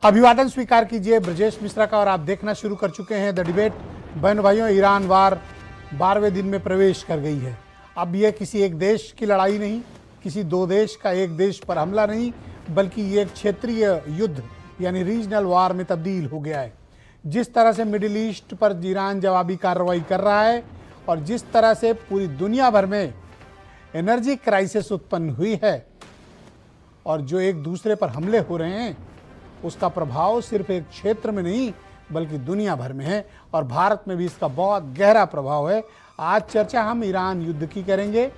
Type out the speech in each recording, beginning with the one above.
अभिवादन स्वीकार कीजिए ब्रजेश मिश्रा का और आप देखना शुरू कर चुके हैं द डिबेट। बहन भाइयों, ईरान वार 12वें दिन में प्रवेश कर गई है। अब यह किसी एक देश की लड़ाई नहीं, किसी दो देश का एक देश पर हमला नहीं, बल्कि ये एक क्षेत्रीय युद्ध यानी रीजनल वार में तब्दील हो गया है। जिस तरह से मिडिल ईस्ट पर ईरान जवाबी कार्रवाई कर रहा है और जिस तरह से पूरी दुनिया भर में एनर्जी क्राइसिस उत्पन्न हुई है और जो एक दूसरे पर हमले हो रहे हैं, उसका प्रभाव सिर्फ एक क्षेत्र में नहीं बल्कि दुनिया भर में है और भारत में भी इसका बहुत गहरा प्रभाव है। आज चर्चा हम ईरान युद्ध की करेंगे,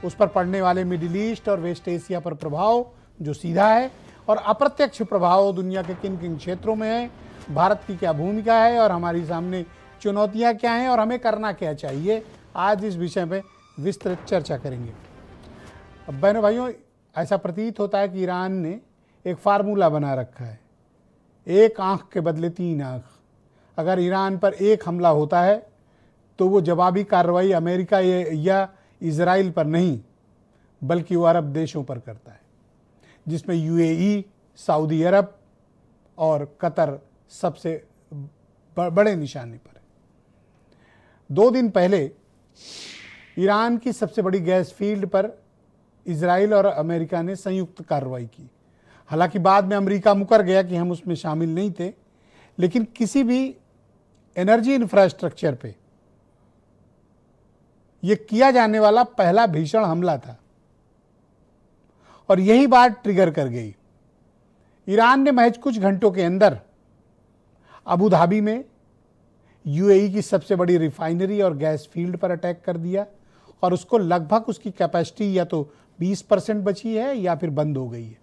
उस पर पड़ने वाले मिडिल ईस्ट और वेस्ट एशिया पर प्रभाव जो सीधा है और अप्रत्यक्ष प्रभाव दुनिया के किन किन क्षेत्रों में है, भारत की क्या भूमिका है और हमारी सामने चुनौतियां क्या हैं और हमें करना क्या चाहिए। आज इस विषय पर विस्तृत चर्चा करेंगे। अब बहनों भाइयों, ऐसा प्रतीत होता है कि ईरान ने एक फार्मूला बना रखा है, एक आंख के बदले तीन आंख। अगर ईरान पर एक हमला होता है तो वो जवाबी कार्रवाई अमेरिका या इजराइल पर नहीं बल्कि वो अरब देशों पर करता है, जिसमें यूएई, सऊदी अरब और कतर सबसे बड़े निशाने पर है। 2 दिन पहले ईरान की सबसे बड़ी गैस फील्ड पर इजराइल और अमेरिका ने संयुक्त कार्रवाई की। हालांकि बाद में अमेरिका मुकर गया कि हम उसमें शामिल नहीं थे, लेकिन किसी भी एनर्जी इंफ्रास्ट्रक्चर पे यह किया जाने वाला पहला भीषण हमला था और यही बात ट्रिगर कर गई। ईरान ने महज कुछ घंटों के अंदर अबू धाबी में यूएई की सबसे बड़ी रिफाइनरी और गैस फील्ड पर अटैक कर दिया और उसको लगभग उसकी कैपेसिटी या तो 20% बची है या फिर बंद हो गई है,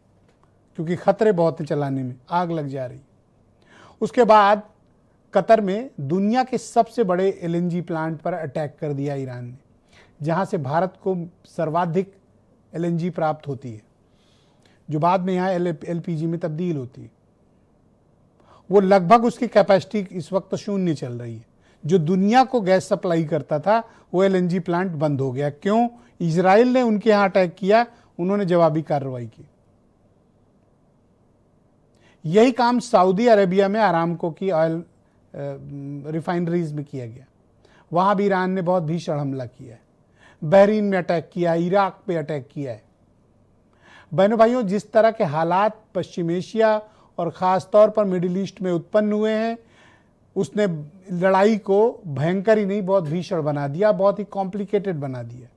क्योंकि खतरे बहुत हैं चलाने में, आग लग जा रही। उसके बाद कतर में दुनिया के सबसे बड़े एलएनजी प्लांट पर अटैक कर दिया ईरान ने, जहां से भारत को सर्वाधिक एलएनजी प्राप्त होती है, जो बाद में यहाँ एलपीजी में तब्दील होती है। वो लगभग उसकी कैपेसिटी इस वक्त शून्य चल रही है। जो दुनिया को गैस सप्लाई करता था वो एलएनजी प्लांट बंद हो गया। क्यों? इजराइल ने उनके यहाँ अटैक किया, उन्होंने जवाबी कार्रवाई की। यही काम सऊदी अरेबिया में अरामको की ऑयल रिफाइनरीज में किया गया। वहां भी ईरान ने बहुत भीषण हमला किया है। बहरीन में अटैक किया, इराक पे अटैक किया है। बहनों भाइयों, जिस तरह के हालात पश्चिम एशिया और ख़ास तौर पर मिडिल ईस्ट में उत्पन्न हुए हैं, उसने लड़ाई को भयंकर ही नहीं बहुत भीषण बना दिया, बहुत ही कॉम्प्लिकेटेड बना दिया।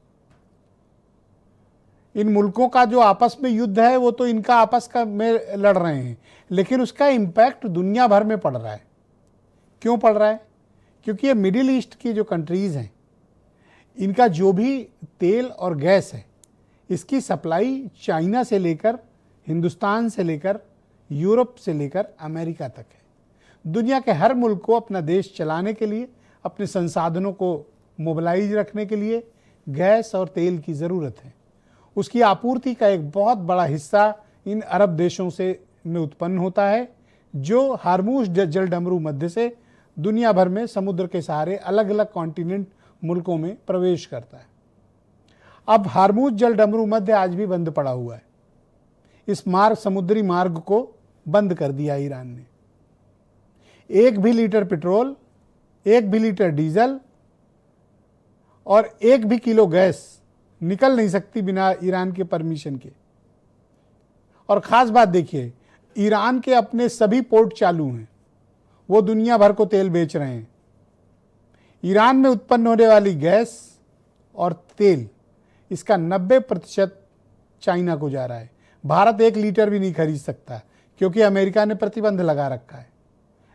इन मुल्कों का जो आपस में युद्ध है वो तो इनका आपस का में लड़ रहे हैं, लेकिन उसका इम्पैक्ट दुनिया भर में पड़ रहा है। क्यों पड़ रहा है? क्योंकि ये मिडिल ईस्ट की जो कंट्रीज़ हैं, इनका जो भी तेल और गैस है, इसकी सप्लाई चाइना से लेकर, हिंदुस्तान से लेकर, यूरोप से लेकर अमेरिका तक है। दुनिया के हर मुल्क को अपना देश चलाने के लिए, अपने संसाधनों को मोबिलाइज रखने के लिए गैस और तेल की ज़रूरत है। उसकी आपूर्ति का एक बहुत बड़ा हिस्सा इन अरब देशों से में उत्पन्न होता है, जो हार्मूज जल डमरू मध्य से दुनिया भर में समुद्र के सहारे अलग अलग कॉन्टिनेंट मुल्कों में प्रवेश करता है। अब हार्मूज जल डमरू मध्य आज भी बंद पड़ा हुआ है। इस मार्ग, समुद्री मार्ग को बंद कर दिया ईरान ने। 1 भी लीटर पेट्रोल, 1 भी लीटर डीजल और 1 भी किलो गैस निकल नहीं सकती बिना ईरान के परमिशन के। और ख़ास बात देखिए, ईरान के अपने सभी पोर्ट चालू हैं, वो दुनिया भर को तेल बेच रहे हैं। ईरान में उत्पन्न होने वाली गैस और तेल, इसका 90% चाइना को जा रहा है। भारत 1 लीटर भी नहीं खरीद सकता क्योंकि अमेरिका ने प्रतिबंध लगा रखा है,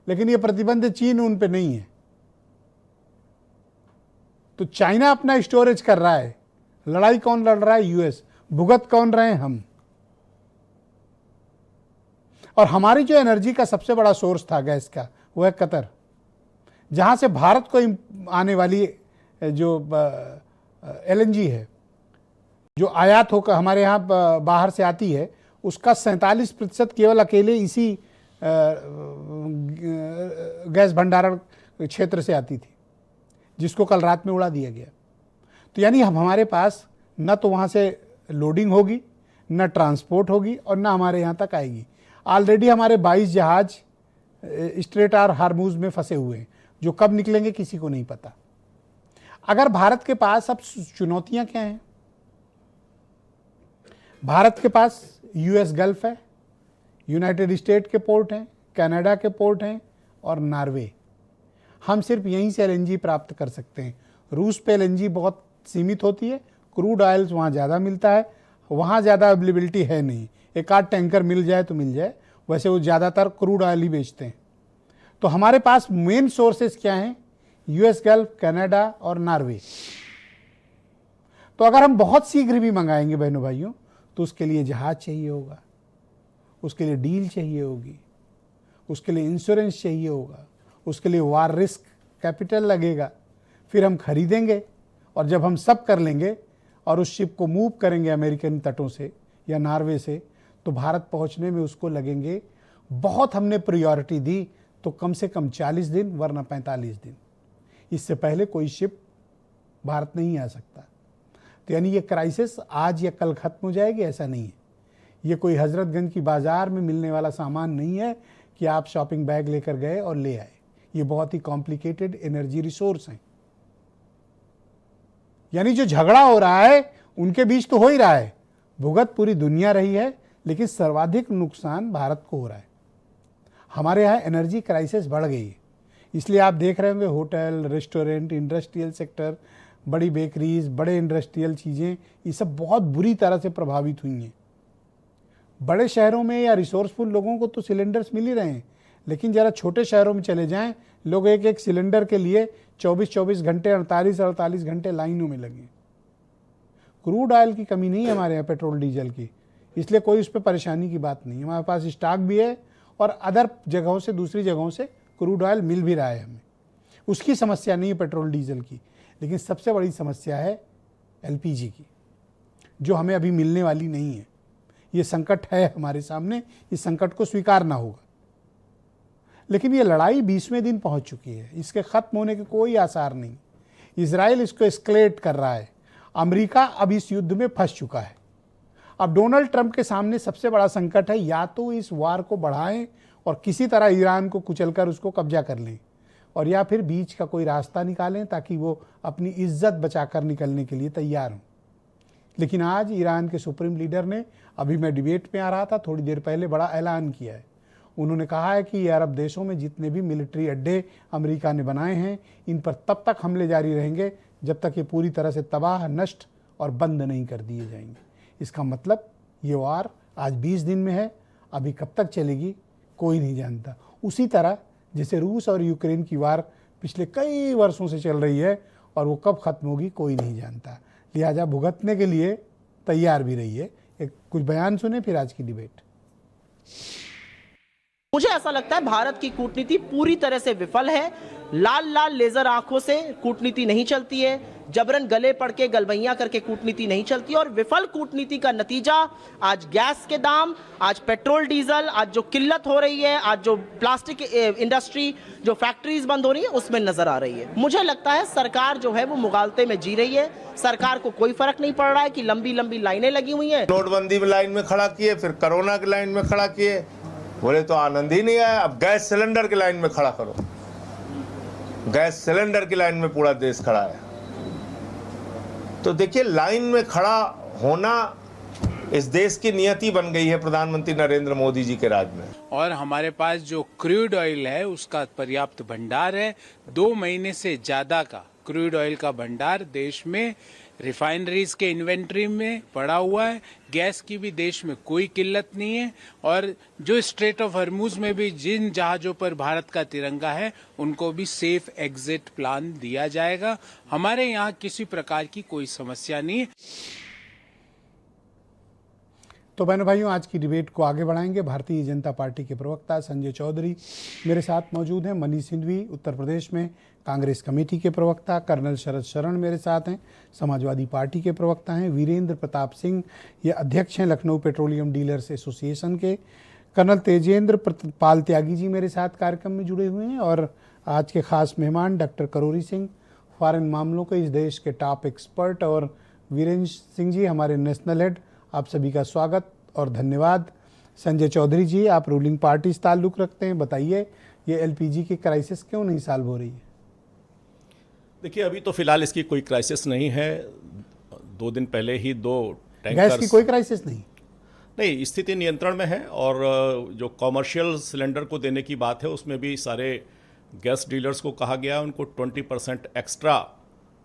लेकिन ये प्रतिबंध चीन उन पे नहीं है। तो चाइना अपना स्टोरेज कर रहा है। लड़ाई कौन लड़ रहा है? यूएस। भुगत कौन रहे हैं? हम। और हमारी जो एनर्जी का सबसे बड़ा सोर्स था गैस का, वो है कतर, जहां से भारत को आने वाली जो एलएनजी है, जो आयात होकर हमारे यहाँ बाहर से आती है, उसका 47% केवल अकेले इसी गैस भंडारण क्षेत्र से आती थी, जिसको कल रात में उड़ा दिया गया। तो यानी हमारे पास न तो वहाँ से लोडिंग होगी, न ट्रांसपोर्ट होगी और न हमारे यहाँ तक आएगी। ऑलरेडी हमारे 22 जहाज स्ट्रेट और हार्मूज में फंसे हुए हैं, जो कब निकलेंगे किसी को नहीं पता। अगर भारत के पास अब चुनौतियां क्या हैं? भारत के पास यूएस गल्फ है, यूनाइटेड स्टेट के पोर्ट हैं, कनाडा के पोर्ट हैं और नॉर्वे। हम सिर्फ यहीं से एलएनजी प्राप्त कर सकते हैं। रूस पे एलएनजी बहुत सीमित होती है, क्रूड ऑयल वहाँ ज़्यादा मिलता है, वहाँ ज़्यादा अवेलेबिलिटी है नहीं। एक आध टैंकर मिल जाए तो मिल जाए, वैसे वो ज़्यादातर क्रूड ऑयल ही बेचते हैं। तो हमारे पास मेन सोर्सेस क्या हैं? यूएस गल्फ, कनाडा और नॉर्वे। तो अगर हम बहुत शीघ्र भी मंगाएंगे बहनों भाइयों, तो उसके लिए जहाज चाहिए होगा, उसके लिए डील चाहिए होगी, उसके लिए इंश्योरेंस चाहिए होगा, उसके लिए वार रिस्क कैपिटल लगेगा। फिर हम खरीदेंगे और जब हम सब कर लेंगे और उस शिप को मूव करेंगे अमेरिकन तटों से या नॉर्वे से, तो भारत पहुंचने में उसको लगेंगे, बहुत हमने प्रायोरिटी दी तो कम से कम 40 दिन वरना 45 दिन। इससे पहले कोई शिप भारत नहीं आ सकता। तो यानी ये क्राइसिस आज या कल खत्म हो जाएगी, ऐसा नहीं है। ये कोई हजरतगंज की बाजार में मिलने वाला सामान नहीं है कि आप शॉपिंग बैग लेकर गए और ले आए। ये बहुत ही कॉम्प्लिकेटेड एनर्जी रिसोर्स हैं। यानी जो झगड़ा हो रहा है उनके बीच तो हो ही रहा है, भुगत पूरी दुनिया रही है, लेकिन सर्वाधिक नुकसान भारत को हो रहा है। हमारे यहाँ एनर्जी क्राइसिस बढ़ गई है, इसलिए आप देख रहे होंगे होटल, रेस्टोरेंट, इंडस्ट्रियल सेक्टर, बड़ी बेकरीज, बड़े इंडस्ट्रियल चीज़ें, ये सब बहुत बुरी तरह से प्रभावित हुई हैं। बड़े शहरों में या रिसोर्सफुल लोगों को तो सिलेंडर्स मिल ही रहे हैं, लेकिन ज़रा छोटे शहरों में चले जाएं, लोग एक एक सिलेंडर के लिए 24-24 घंटे, 48-48 घंटे लाइनों में लगे। क्रूड ऑयल की कमी नहीं है हमारे यहाँ, पेट्रोल डीजल की, इसलिए कोई उस पर परेशानी की बात नहीं है। हमारे पास स्टॉक भी है और अदर जगहों से, दूसरी जगहों से क्रूड ऑयल मिल भी रहा है हमें, उसकी समस्या नहीं है पेट्रोल डीजल की। लेकिन सबसे बड़ी समस्या है एलपीजी की, जो हमें अभी मिलने वाली नहीं है। ये संकट है हमारे सामने, इस संकट को स्वीकारना होगा। लेकिन ये लड़ाई 20वें दिन पहुंच चुकी है, इसके खत्म होने के कोई आसार नहीं। इजराइल इसको एस्केलेट कर रहा है, अमेरिका अब इस युद्ध में फंस चुका है। अब डोनाल्ड ट्रंप के सामने सबसे बड़ा संकट है, या तो इस वार को बढ़ाएं और किसी तरह ईरान को कुचलकर उसको कब्जा कर लें, और या फिर बीच का कोई रास्ता निकालें ताकि वो अपनी इज्जत बचाकर निकलने के लिए तैयार हों। लेकिन आज ईरान के सुप्रीम लीडर ने, अभी मैं डिबेट में आ रहा था थोड़ी देर पहले, बड़ा ऐलान किया है। उन्होंने कहा है कि ये अरब देशों में जितने भी मिलिट्री अड्डे अमेरिका ने बनाए हैं, इन पर तब तक हमले जारी रहेंगे जब तक ये पूरी तरह से तबाह, नष्ट और बंद नहीं कर दिए जाएंगे। इसका मतलब ये वार आज 20 दिन में है, अभी कब तक चलेगी कोई नहीं जानता। उसी तरह जैसे रूस और यूक्रेन की वार पिछले कई वर्षों से चल रही है और वो कब खत्म होगी कोई नहीं जानता। लिहाजा भुगतने के लिए तैयार भी रही है। एक कुछ बयान सुने फिर आज की डिबेट। मुझे ऐसा लगता है भारत की कूटनीति पूरी तरह से विफल है। लाल लाल लेजर आंखों से कूटनीति नहीं चलती है, जबरन गले पड़ के गलबैया करके कूटनीति नहीं चलती। और विफल कूटनीति का नतीजा आज गैस के दाम, आज पेट्रोल डीजल, आज जो किल्लत हो रही है, आज जो प्लास्टिक इंडस्ट्री, जो फैक्ट्रीज बंद हो रही है, उसमें नजर आ रही है। मुझे लगता है सरकार जो है वो मुगालते में जी रही है। सरकार को कोई फर्क नहीं पड़ रहा है कि लंबी लंबी लाइनें लगी हुई हैं। नोटबंदी में लाइन में खड़ा किए, फिर कोरोना की लाइन में खड़ा किए, बोले तो आनंद ही नहीं आया। अब गैस सिलेंडर की लाइन में खड़ा करो, गैस सिलेंडर की लाइन में पूरा देश खड़ा है। तो देखिए, लाइन में खड़ा होना इस देश की नियति बन गई है प्रधानमंत्री नरेंद्र मोदी जी के राज में। और हमारे पास जो क्रूड ऑयल है उसका पर्याप्त भंडार है। 2 महीने से ज्यादा का क्रूड ऑयल का भंडार देश में रिफाइनरीज के इन्वेंट्री में पड़ा हुआ है। गैस की भी देश में कोई किल्लत नहीं है। और जो स्ट्रेट ऑफ हॉर्मुज में भी जिन जहाजों पर भारत का तिरंगा है उनको भी सेफ एग्जिट प्लान दिया जाएगा। हमारे यहाँ किसी प्रकार की कोई समस्या नहीं है। तो बहनों भाइयों, आज की डिबेट को आगे बढ़ाएंगे। भारतीय जनता पार्टी के प्रवक्ता संजय चौधरी मेरे साथ मौजूद हैं। मनीष सिंघवी उत्तर प्रदेश में कांग्रेस कमेटी के प्रवक्ता, कर्नल शरद शरण मेरे साथ हैं, समाजवादी पार्टी के प्रवक्ता हैं। वीरेंद्र प्रताप सिंह ये अध्यक्ष हैं लखनऊ पेट्रोलियम डीलर्स एसोसिएशन के। कर्नल तेजेंद्र पाल त्यागी जी मेरे साथ कार्यक्रम में जुड़े हुए हैं। और आज के खास मेहमान डॉक्टर करोरी सिंह, फॉरेन मामलों के इस देश के टॉप एक्सपर्ट, और वीरेंद्र सिंह जी हमारे नेशनल हेड। आप सभी का स्वागत और धन्यवाद। संजय चौधरी जी, आप रूलिंग पार्टी से ताल्लुक़ रखते हैं, बताइए ये एलपीजी की क्राइसिस क्यों नहीं सॉल्व हो रही है? देखिए, अभी तो फिलहाल इसकी कोई क्राइसिस नहीं है। 2 दिन पहले ही 2 गैस टैंकर्स की कोई क्राइसिस नहीं, स्थिति नियंत्रण में है। और जो कॉमर्शियल सिलेंडर को देने की बात है उसमें भी सारे गैस डीलर्स को कहा गया उनको 20% एक्स्ट्रा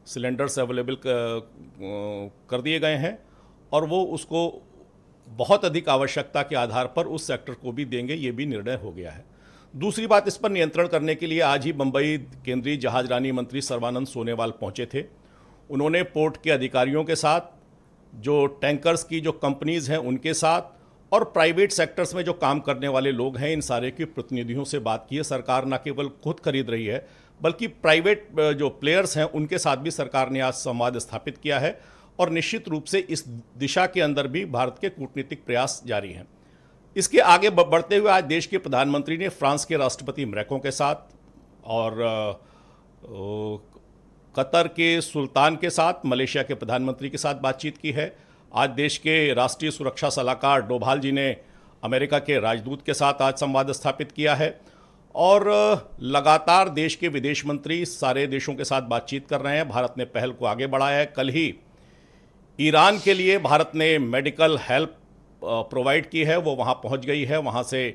सिलेंडर्स अवेलेबल कर दिए गए हैं और वो उसको बहुत अधिक आवश्यकता के आधार पर उस सेक्टर को भी देंगे, ये भी निर्णय हो गया है। दूसरी बात, इस पर नियंत्रण करने के लिए आज ही मुंबई केंद्रीय जहाजरानी मंत्री सर्बानंद सोनोवाल पहुंचे थे। उन्होंने पोर्ट के अधिकारियों के साथ, जो टैंकर्स की जो कंपनीज हैं उनके साथ और प्राइवेट सेक्टर्स में जो काम करने वाले लोग हैं इन सारे के प्रतिनिधियों से बात की है। सरकार न केवल खुद खरीद रही है बल्कि प्राइवेट जो प्लेयर्स हैं उनके साथ भी सरकार ने आज संवाद स्थापित किया है और निश्चित रूप से इस दिशा के अंदर भी भारत के कूटनीतिक प्रयास जारी हैं। इसके आगे बढ़ते हुए आज देश के प्रधानमंत्री ने फ्रांस के राष्ट्रपति मैक्रों के साथ और कतर के सुल्तान के साथ, मलेशिया के प्रधानमंत्री के साथ बातचीत की है। आज देश के राष्ट्रीय सुरक्षा सलाहकार डोभाल जी ने अमेरिका के राजदूत के साथ आज संवाद स्थापित किया है और लगातार देश के विदेश मंत्री सारे देशों के साथ बातचीत कर रहे हैं। भारत ने पहल को आगे बढ़ाया है। कल ही ईरान के लिए भारत ने मेडिकल हेल्प प्रोवाइड की है, वो वहाँ पहुँच गई है। वहाँ से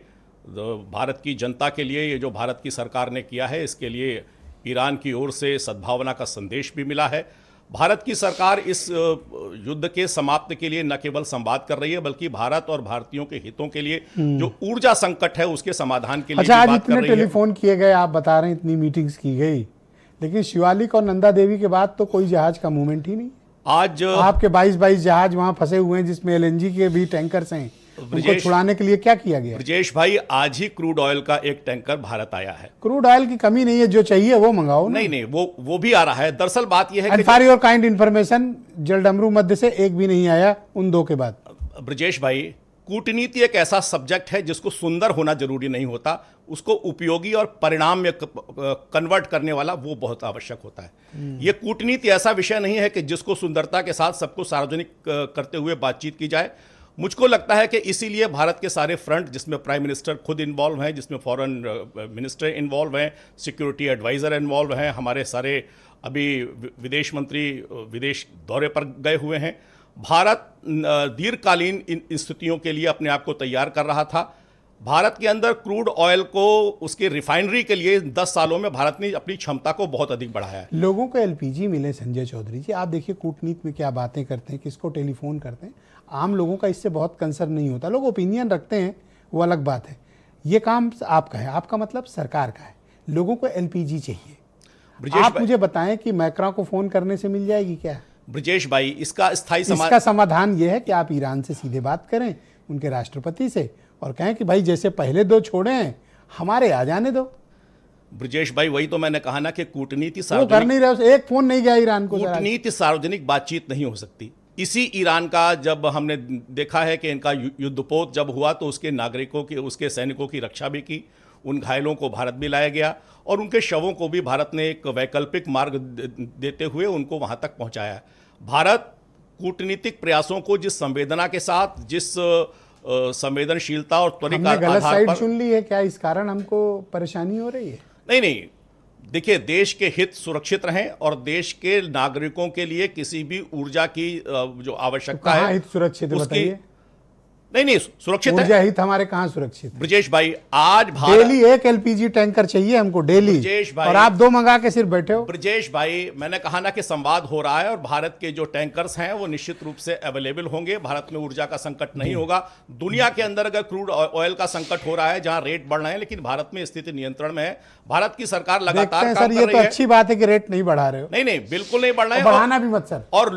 भारत की जनता के लिए ये जो भारत की सरकार ने किया है इसके लिए ईरान की ओर से सद्भावना का संदेश भी मिला है। भारत की सरकार इस युद्ध के समाप्ति के लिए न केवल संवाद कर रही है बल्कि भारत और भारतीयों के हितों के लिए जो ऊर्जा संकट है उसके समाधान के लिए अच्छा, भी आज बात कर इतने रही है। टेलीफोन किए गए, आप बता रहे हैं इतनी मीटिंग्स की गई, लेकिन शिवालिक और नंदा देवी के बाद तो कोई जहाज का मूवमेंट ही नहीं। आज आपके 22 जहाज वहां फंसे हुए हैं जिसमें एलएनजी के भी टैंकर्स हैं, उनको छुड़ाने के लिए क्या किया गया? ब्रजेश भाई, आज ही क्रूड ऑयल का एक टैंकर भारत आया है। क्रूड ऑयल की कमी नहीं है, जो चाहिए वो मंगाओ ना। नहीं, वो भी आ रहा है। दरअसल बात यह है कि फॉर योर काइंड इन्फॉर्मेशन, जलडमरू मध्य से एक भी नहीं आया उन 2 के बाद। ब्रजेश भाई, कूटनीति एक ऐसा सब्जेक्ट है जिसको सुंदर होना जरूरी नहीं होता, उसको उपयोगी और परिणाम में कन्वर्ट करने वाला वो बहुत आवश्यक होता है। ये कूटनीति ऐसा विषय नहीं है कि जिसको सुंदरता के साथ सबको सार्वजनिक करते हुए बातचीत की जाए। मुझको लगता है कि इसीलिए भारत के सारे फ्रंट, जिसमें प्राइम मिनिस्टर खुद इन्वॉल्व हैं, जिसमें फॉरेन मिनिस्टर इन्वॉल्व हैं, सिक्योरिटी एडवाइज़र इन्वॉल्व हैं, हमारे सारे अभी विदेश मंत्री विदेश दौरे पर गए हुए हैं। भारत दीर्घकालीन इन स्थितियों के लिए अपने आप को तैयार कर रहा था। भारत के अंदर क्रूड ऑयल को उसके रिफाइनरी के लिए 10 सालों में भारत ने अपनी क्षमता को बहुत अधिक बढ़ाया है। लोगों को एलपीजी मिले, संजय चौधरी जी, आप देखिए कूटनीति में क्या बातें करते हैं, किसको टेलीफोन करते हैं। आम लोगों का इससे बहुत कंसर्न नहीं होता, लोग ओपिनियन रखते हैं, वो अलग बात है। ये काम आपका है, आपका मतलब सरकार का है। लोगों को एलपीजी चाहिए। आप मुझे बताएं कि मैक्रा को फोन करने से मिल जाएगी क्या? ब्रजेश भाई, इसका समाधान ये है कि आप ईरान से सीधे बात करें, उनके राष्ट्रपति से, और कहें कि भाई जैसे पहले 2 छोड़े हैं हमारे आ जाने दो। ब्रजेश भाई, वही तो मैंने कहा ना कि कूटनीति सार्वजनिक कर नहीं रहे, एक फोन नहीं गया ईरान को। कूटनीति सार्वजनिक बातचीत नहीं हो सकती। इसी ईरान का जब हमने देखा है कि इनका युद्धपोत जब हुआ तो उसके नागरिकों की, उसके सैनिकों की रक्षा भी की, उन घायलों को भारत भी लाया गया और उनके शवों को भी भारत ने एक वैकल्पिक मार्ग देते हुए उनको वहां तक पहुंचाया। भारत कूटनीतिक प्रयासों को जिस संवेदना के साथ, जिस संवेदनशीलता और त्वरित आधार पर चुन ली है, क्या इस कारण हमको परेशानी हो रही है? नहीं, देखिए, देश के हित सुरक्षित रहें और देश के नागरिकों के लिए किसी भी ऊर्जा की जो आवश्यकता है हित सुरक्षित बताइए। नहीं, सुरक्षित ऊर्जा हित हमारे कहां सुरक्षित? ब्रजेश भाई, आज भारत डेली एक एलपीजी टैंकर चाहिए हमको डेली, ब्रजेश भाई, और आप 2 मंगा के सिर्फ बैठे हो। ब्रजेश भाई, मैंने कहा ना कि संवाद हो रहा है और भारत के जो टैंकर्स हैं वो निश्चित रूप से अवेलेबल होंगे। भारत में ऊर्जा का संकट नहीं होगा। दुनिया के अंदर अगर क्रूड ऑयल का संकट हो रहा है, जहां रेट बढ़ रहे हैं, लेकिन भारत में स्थिति नियंत्रण में है। भारत की सरकार लगातार काम कर रही है। अच्छी बात है कि रेट नहीं बढ़ा रहे हो। नहीं, बिल्कुल नहीं बढ़ रहे हैं, बढ़ाना भी मत सर। और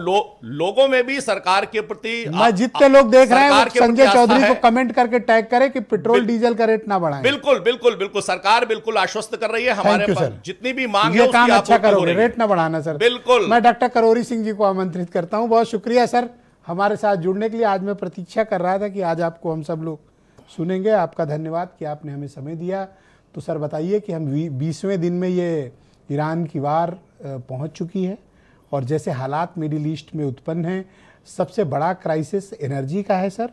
लोगों में भी सरकार के प्रति, जितने लोग देख रहे हैं संजय चौधरी को कमेंट करके टैग करें कि पेट्रोल डीजल का रेट ना बढ़ाएं। बिल्कुल सरकार बिल्कुल आश्वस्त कर रही है। हमारे पास जितनी भी मांग है काम अच्छा करोगे, रेट ना बढ़ाना सर। बिल्कुल। मैं डॉक्टर करोरी सिंह जी को आमंत्रित करता हूं। बहुत शुक्रिया सर हमारे साथ जुड़ने के लिए। आज मैं प्रतीक्षा कर रहा था कि आज आपको हम सब लोग सुनेंगे। आपका धन्यवाद कि आपने हमें समय दिया। तो सर बताइए कि हम 20वें दिन में ये ईरान की वार पहुंच चुकी है और जैसे हालात मिडिल ईस्ट में उत्पन्न हैं, सबसे बड़ा क्राइसिस एनर्जी का है सर,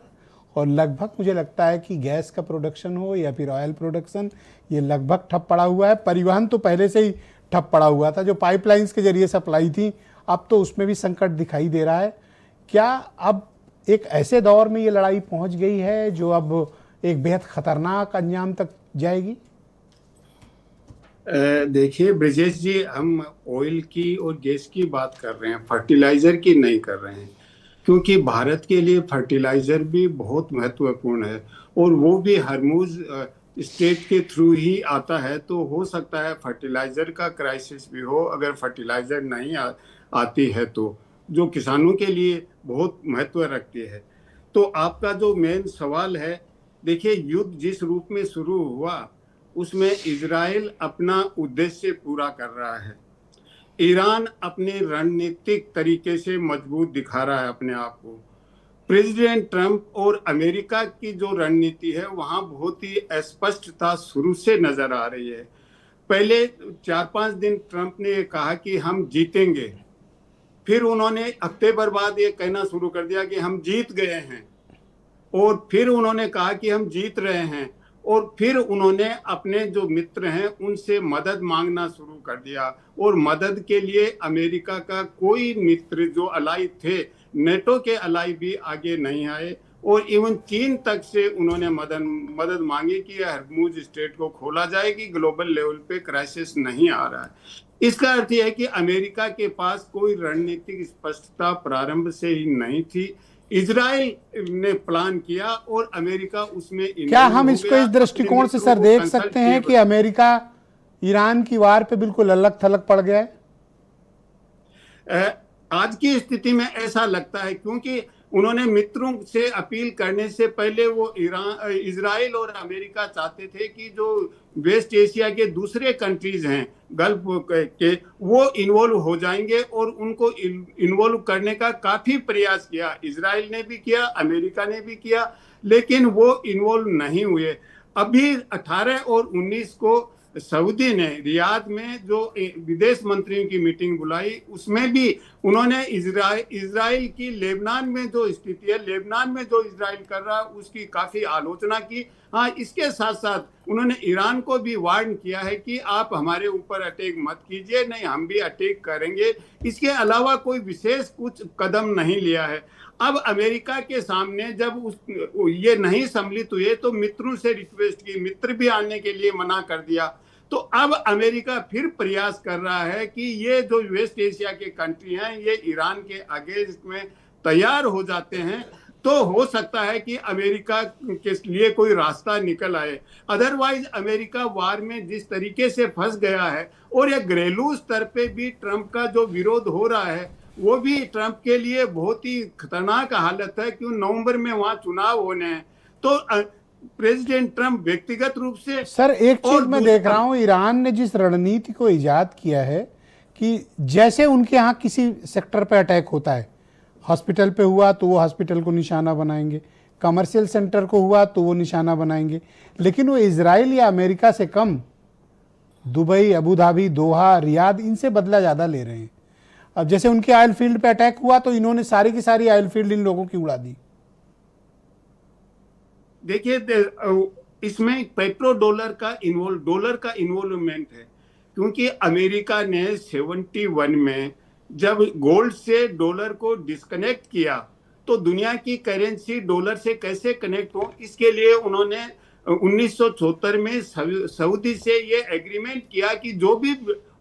और लगभग मुझे लगता है कि गैस का प्रोडक्शन हो या फिर ऑयल प्रोडक्शन, ये लगभग ठप पड़ा हुआ है। परिवहन तो पहले से ही ठप पड़ा हुआ था, जो पाइपलाइंस के जरिए सप्लाई थी, अब तो उसमें भी संकट दिखाई दे रहा है। क्या अब एक ऐसे दौर में ये लड़ाई पहुंच गई है जो अब एक बेहद खतरनाक अंजाम तक जाएगी? देखिए ब्रजेश जी, हम ऑयल की और गैस की बात कर रहे हैं, फर्टिलाइजर की नहीं कर रहे हैं, क्योंकि भारत के लिए फर्टिलाइजर भी बहुत महत्वपूर्ण है और वो भी हरमुज स्टेट के थ्रू ही आता है। तो हो सकता है फर्टिलाइजर का क्राइसिस भी हो अगर फर्टिलाइजर नहीं आती है, तो जो किसानों के लिए बहुत महत्व रखती है। तो आपका जो मेन सवाल है, देखिए युद्ध जिस रूप में शुरू हुआ उसमें इजराइल अपना उद्देश्य पूरा कर रहा है, ईरान अपने रणनीतिक तरीके से मजबूत दिखा रहा है अपने आप को। प्रेसिडेंट ट्रंप और अमेरिका की जो रणनीति है वहां बहुत ही स्पष्टता शुरू से नजर आ रही है। पहले 4-5 दिन ट्रंप ने कहा कि हम जीतेंगे, फिर उन्होंने हफ्ते भर बाद ये कहना शुरू कर दिया कि हम जीत गए हैं, और फिर उन्होंने कहा कि हम जीत रहे हैं, और फिर उन्होंने अपने जो मित्र हैं उनसे मदद मांगना शुरू कर दिया। और मदद के लिए अमेरिका का कोई मित्र जो अलाई थे, नेटो के अलाई भी आगे नहीं आए, और इवन चीन तक से उन्होंने मदद मांगी कि हरमुज स्ट्रेट को खोला जाए कि ग्लोबल लेवल पे क्राइसिस नहीं आ रहा है। इसका अर्थ यह है कि अमेरिका के पास कोई रणनीतिक स्पष्टता प्रारंभ से ही नहीं थी। इजराइल ने प्लान किया और अमेरिका उसमें क्या हम इसको इस दृष्टिकोण से सर देख सकते हैं कि अमेरिका ईरान की वार पे बिल्कुल अलग थलग पड़ गया है? आज की स्थिति में ऐसा लगता है, क्योंकि उन्होंने मित्रों से अपील करने से पहले वो इजराइल और अमेरिका चाहते थे कि जो वेस्ट एशिया के दूसरे कंट्रीज हैं गल्फ के, वो इन्वॉल्व हो जाएंगे, और उनको इन्वॉल्व करने का काफी प्रयास किया। इजराइल ने भी किया, अमेरिका ने भी किया, लेकिन वो इन्वॉल्व नहीं हुए। अभी 18 और 19 को सऊदी ने रियाद में जो विदेश मंत्रियों की मीटिंग बुलाई, उसमें भी उन्होंने इजराइल की लेबनान में जो स्थिति है, लेबनान में जो इजराइल कर रहा है, उसकी काफी आलोचना की। हाँ, इसके साथ साथ उन्होंने ईरान को भी वार्न किया है कि आप हमारे ऊपर अटैक मत कीजिए, नहीं हम भी अटैक करेंगे। इसके अलावा कोई विशेष कुछ कदम नहीं लिया है। अब अमेरिका के सामने जब ये नहीं सम्मिलित हुए तो मित्रों से रिक्वेस्ट की, मित्र भी आने के लिए मना कर दिया। तो अब अमेरिका फिर प्रयास कर रहा है कि ये जो वेस्ट एशिया के कंट्री हैं ये ईरान के अगेंस्ट में तैयार हो जाते हैं, तो हो सकता है कि अमेरिका के लिए कोई रास्ता निकल आए। अदरवाइज अमेरिका वार में जिस तरीके से फंस गया है, और ये घरेलू स्तर पे भी ट्रंप का जो विरोध हो रहा है वो भी ट्रंप के लिए बहुत ही खतरनाक हालत है, क्यों नवंबर में वहां चुनाव होने हैं। तो प्रेसिडेंट ट्रंप व्यक्तिगत रूप से सर एक चीज मैं देख रहा हूं, ईरान ने जिस रणनीति को इजाद किया है कि जैसे उनके यहाँ किसी सेक्टर पे अटैक होता है, हॉस्पिटल पे हुआ तो वो हॉस्पिटल को निशाना बनाएंगे, कमर्शियल सेंटर को हुआ तो वो निशाना बनाएंगे, लेकिन वो इजराइल या अमेरिका से कम दुबई, अबू धाबी, दोहा, रियाद इनसे बदला ज़्यादा ले रहे हैं। अब जैसे उनके ऑयल फील्ड पे अटैक हुआ तो इन्होंने सारी की सारी ऑयल फील्ड इन लोगों की उड़ा दी। देखिए इसमें पेट्रो डॉलर का इन्वॉल्वमेंट है, क्योंकि अमेरिका ने 71 में जब गोल्ड से डॉलर को डिस्कनेक्ट किया तो दुनिया की करेंसी डॉलर से कैसे कनेक्ट हो, इसके लिए उन्होंने 1974 में सऊदी से ये एग्रीमेंट किया कि जो भी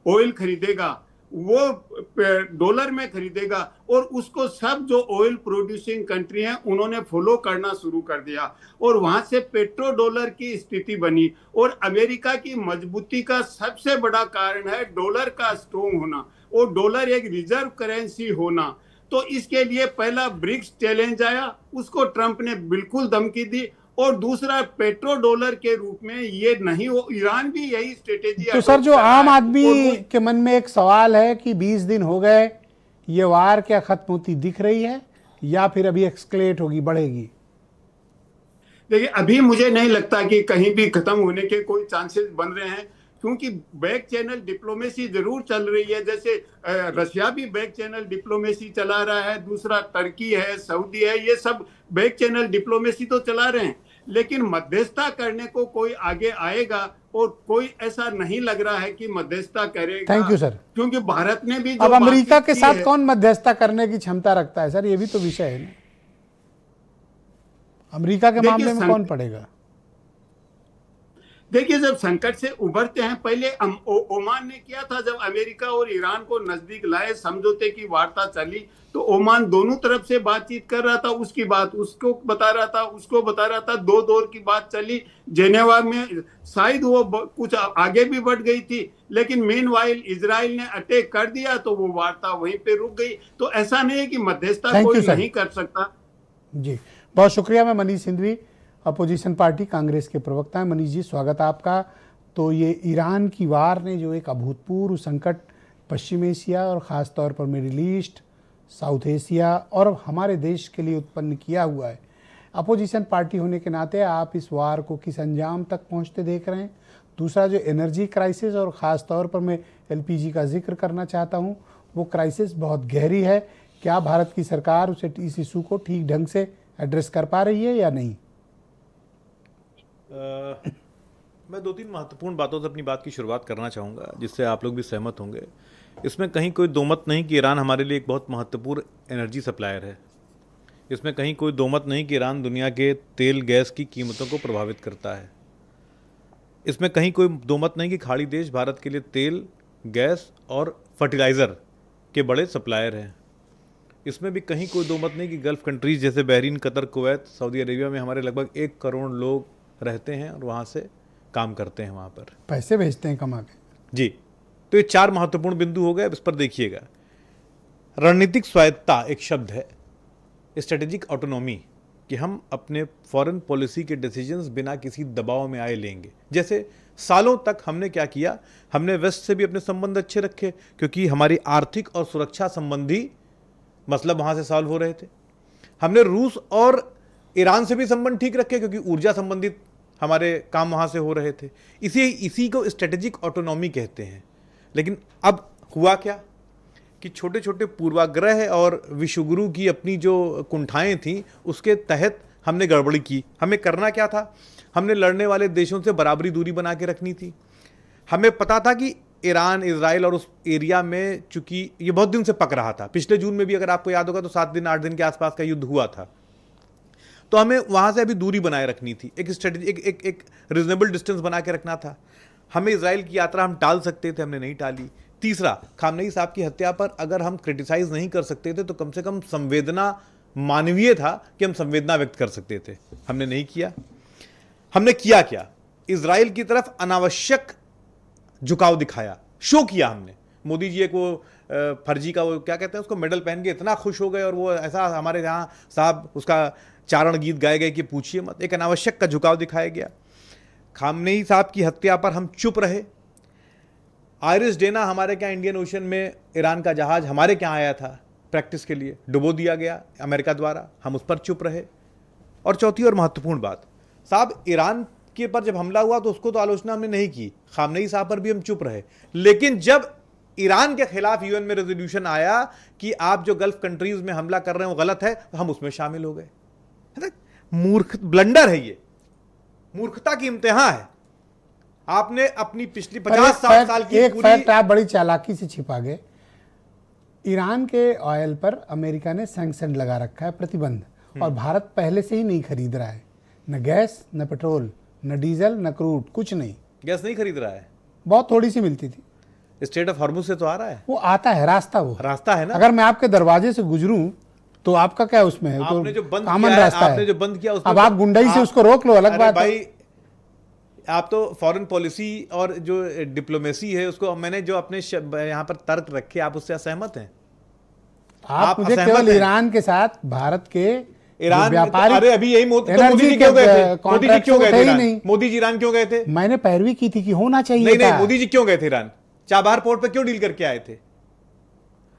ऑयल खरीदेगा वो डॉलर में खरीदेगा, और उसको सब जो ऑयल प्रोड्यूसिंग कंट्री हैं उन्होंने फॉलो करना शुरू कर दिया, और वहां से पेट्रो डॉलर की स्थिति बनी। और अमेरिका की मजबूती का सबसे बड़ा कारण है डॉलर का स्ट्रॉन्ग होना, और डॉलर एक रिजर्व करेंसी होना। तो इसके लिए पहला ब्रिक्स चैलेंज आया, उसको ट्रंप ने बिल्कुल धमकी दी, और दूसरा पेट्रो डॉलर के रूप में ये नहीं हो, ईरान भी यही स्ट्रेटेजी। तो सर जो आम आदमी के मन में एक सवाल है कि 20 दिन हो गए, ये वार क्या खत्म होती दिख रही है या फिर अभी एक्सक्लेट होगी, बढ़ेगी? देखिए अभी मुझे नहीं लगता कि कहीं भी खत्म होने के कोई चांसेस बन रहे हैं, क्योंकि बैक चैनल डिप्लोमेसी जरूर चल रही है, जैसे रशिया भी बैक चैनल डिप्लोमेसी चला रहा है, दूसरा टर्की है, सऊदी है, ये सब बैक चैनल डिप्लोमेसी तो चला रहे हैं, लेकिन मध्यस्थता करने को कोई आगे आएगा और कोई ऐसा नहीं लग रहा है कि मध्यस्थता करेगा। Thank you sir. क्योंकि भारत ने भी जो अब अमेरिका बातचीत के की साथ है, कौन मध्यस्थता करने की क्षमता रखता है सर, ये भी तो विषय है ना। अमेरिका के देखिए, मामले में कौन पड़ेगा? देखिए, जब संकट से उभरते हैं, पहले ओमान ने किया था, जब अमेरिका और ईरान को नजदीक लाए, समझौते की वार्ता चली, तो ओमान दोनों तरफ से बातचीत कर रहा था, उसकी बात उसको बता रहा था, उसको बता रहा था, 2 दौर की बात चली जेनेवा में, शायद वो कुछ आगे भी बढ़ गई थी, लेकिन मीनवाइल इजराइल ने अटैक कर दिया तो वो वार्ता वहीं पे रुक गई। तो ऐसा नहीं है कि मध्यस्थता कोई नहीं कर सकता। जी, बहुत शुक्रिया। मैं मनीष सिंघवी, अपोजिशन पार्टी कांग्रेस के प्रवक्ता हैं। मनीष जी, स्वागत है आपका। तो ये ईरान की वार ने जो एक अभूतपूर्व संकट पश्चिम एशिया और ख़ास तौर पर मिडिल ईस्ट, साउथ एशिया और हमारे देश के लिए उत्पन्न किया हुआ है, अपोजिशन पार्टी होने के नाते आप इस वार को किस अंजाम तक पहुंचते देख रहे हैं? दूसरा, जो एनर्जी क्राइसिस और ख़ास तौर पर मैं एलपीजी का जिक्र करना चाहता हूं, वो क्राइसिस बहुत गहरी है। क्या भारत की सरकार उसे इस इशू को ठीक ढंग से एड्रेस कर पा रही है या नहीं? मैं 2-3 महत्वपूर्ण बातों से अपनी बात की शुरुआत करना चाहूँगा, जिससे आप लोग भी सहमत होंगे। इसमें कहीं कोई दोमत नहीं कि ईरान हमारे लिए एक बहुत महत्वपूर्ण एनर्जी सप्लायर है। इसमें कहीं कोई दोमत नहीं कि ईरान दुनिया के तेल गैस की कीमतों को प्रभावित करता है। इसमें कहीं कोई दोमत नहीं कि खाड़ी देश भारत के लिए तेल, गैस और फर्टिलाइज़र के बड़े सप्लायर हैं। इसमें भी कहीं कोई दोमत नहीं कि गल्फ़ कंट्रीज़ जैसे Bahrain, Qatar, Kuwait, Saudi Arabia में हमारे लगभग 1 करोड़ लोग रहते हैं और वहाँ से काम करते हैं, वहाँ पर पैसे भेजते हैं कमा के। जी, तो ये 4 महत्वपूर्ण बिंदु हो गए। अब इस पर देखिएगा, रणनीतिक स्वायत्तता एक शब्द है, स्ट्रेटेजिक ऑटोनॉमी, कि हम अपने फॉरेन पॉलिसी के डिसीजंस बिना किसी दबाव में आए लेंगे। जैसे सालों तक हमने क्या किया, हमने वेस्ट से भी अपने संबंध अच्छे रखे, क्योंकि हमारी आर्थिक और सुरक्षा संबंधी मतलब वहाँ से सॉल्व हो रहे थे। हमने रूस और ईरान से भी संबंध ठीक रखे, क्योंकि ऊर्जा संबंधित हमारे काम वहाँ से हो रहे थे। इसी को स्ट्रेटेजिक ऑटोनॉमी कहते हैं। लेकिन अब हुआ क्या कि छोटे छोटे पूर्वाग्रह और विश्वगुरु की अपनी जो कुंठाएं थीं, उसके तहत हमने गड़बड़ी की। हमें करना क्या था, हमने लड़ने वाले देशों से बराबरी दूरी बना के रखनी थी। हमें पता था कि ईरान, इजराइल और उस एरिया में, चूंकि ये बहुत दिन से पक रहा था, पिछले जून में भी अगर आपको याद होगा तो 7 दिन 8 दिन के आसपास का युद्ध हुआ था, तो हमें वहाँ से अभी दूरी बनाए रखनी थी, एक स्ट्रेटेजी, एक रिजनेबल डिस्टेंस बना के रखना था। हमें इजराइल की यात्रा हम टाल सकते थे, हमने नहीं टाली। तीसरा, खामनेई साहब की हत्या पर अगर हम क्रिटिसाइज नहीं कर सकते थे तो कम से कम संवेदना मानवीय था कि हम संवेदना व्यक्त कर सकते थे, हमने नहीं किया। हमने किया क्या, इजराइल की तरफ अनावश्यक झुकाव दिखाया, शो किया हमने। मोदी जी एक वो फर्जी का वो क्या कहते हैं उसको, मेडल पहन के इतना खुश हो गए और वो ऐसा हमारे यहाँ साहब उसका चारण गीत गाए गए कि पूछिए मत। एक अनावश्यक का झुकाव दिखाया गया। खामनेई साहब की हत्या पर हम चुप रहे। आयरिस डेना हमारे क्या इंडियन ओशन में ईरान का जहाज हमारे क्या आया था प्रैक्टिस के लिए, डुबो दिया गया अमेरिका द्वारा, हम उस पर चुप रहे। और चौथी और महत्वपूर्ण बात साहब, ईरान के पर जब हमला हुआ तो उसको तो आलोचना हमने नहीं की, खामनेई साहब पर भी हम चुप रहे। लेकिन जब ईरान के खिलाफ यूएन में रेजोल्यूशन आया कि आप जो गल्फ कंट्रीज में हमला कर रहे हैं वो गलत है, तो हम उसमें शामिल हो गए। मूर्ख ब्लंडर है ये, मूर्खता की इम्तिहान है। आपने अपनी पिछली 50-60 साल की एक फैक्ट आप बड़ी चालाकी से छिपा गए। ईरान के ऑयल पर अमेरिका ने सैंक्शन लगा रखा है, प्रतिबंध, और भारत पहले से ही नहीं खरीद रहा है, न गैस, न पेट्रोल, न डीजल, न क्रूड, कुछ नहीं। गैस नहीं खरीद रहा है, बहुत थोड़ी सी मिलती थी, स्टेट ऑफ हॉर्मुज से तो आ रहा है, वो आता है, रास्ता है ना। अगर मैं आपके दरवाजे से गुजरूं तो आपका क्या उसमें है, आपने जो तो बंद कॉमन किया रास्ता है, आपने है। जो बंद किया उसमें अब आप गुंडाई से उसको रोक लो, अलग बात है। भाई आप तो फॉरेन पॉलिसी और जो डिप्लोमेसी है उसको, मैंने जो अपने यहाँ पर तर्क रखे, आप उससे असहमत हैं? आप मुझे केवल ईरान के साथ भारत के ईरान व्यापारिक, अरे अभी यही मोदी जी क्यों गए थे? मोदी जी क्यों गए थे ईरान? मोदी जी ईरान क्यों गए थे? मैंने पैरवी की थी कि होना चाहिए। नहीं, मोदी जी क्यों गए थे ईरान? चाबहार पोर्ट पे क्यों डील करके आए थे?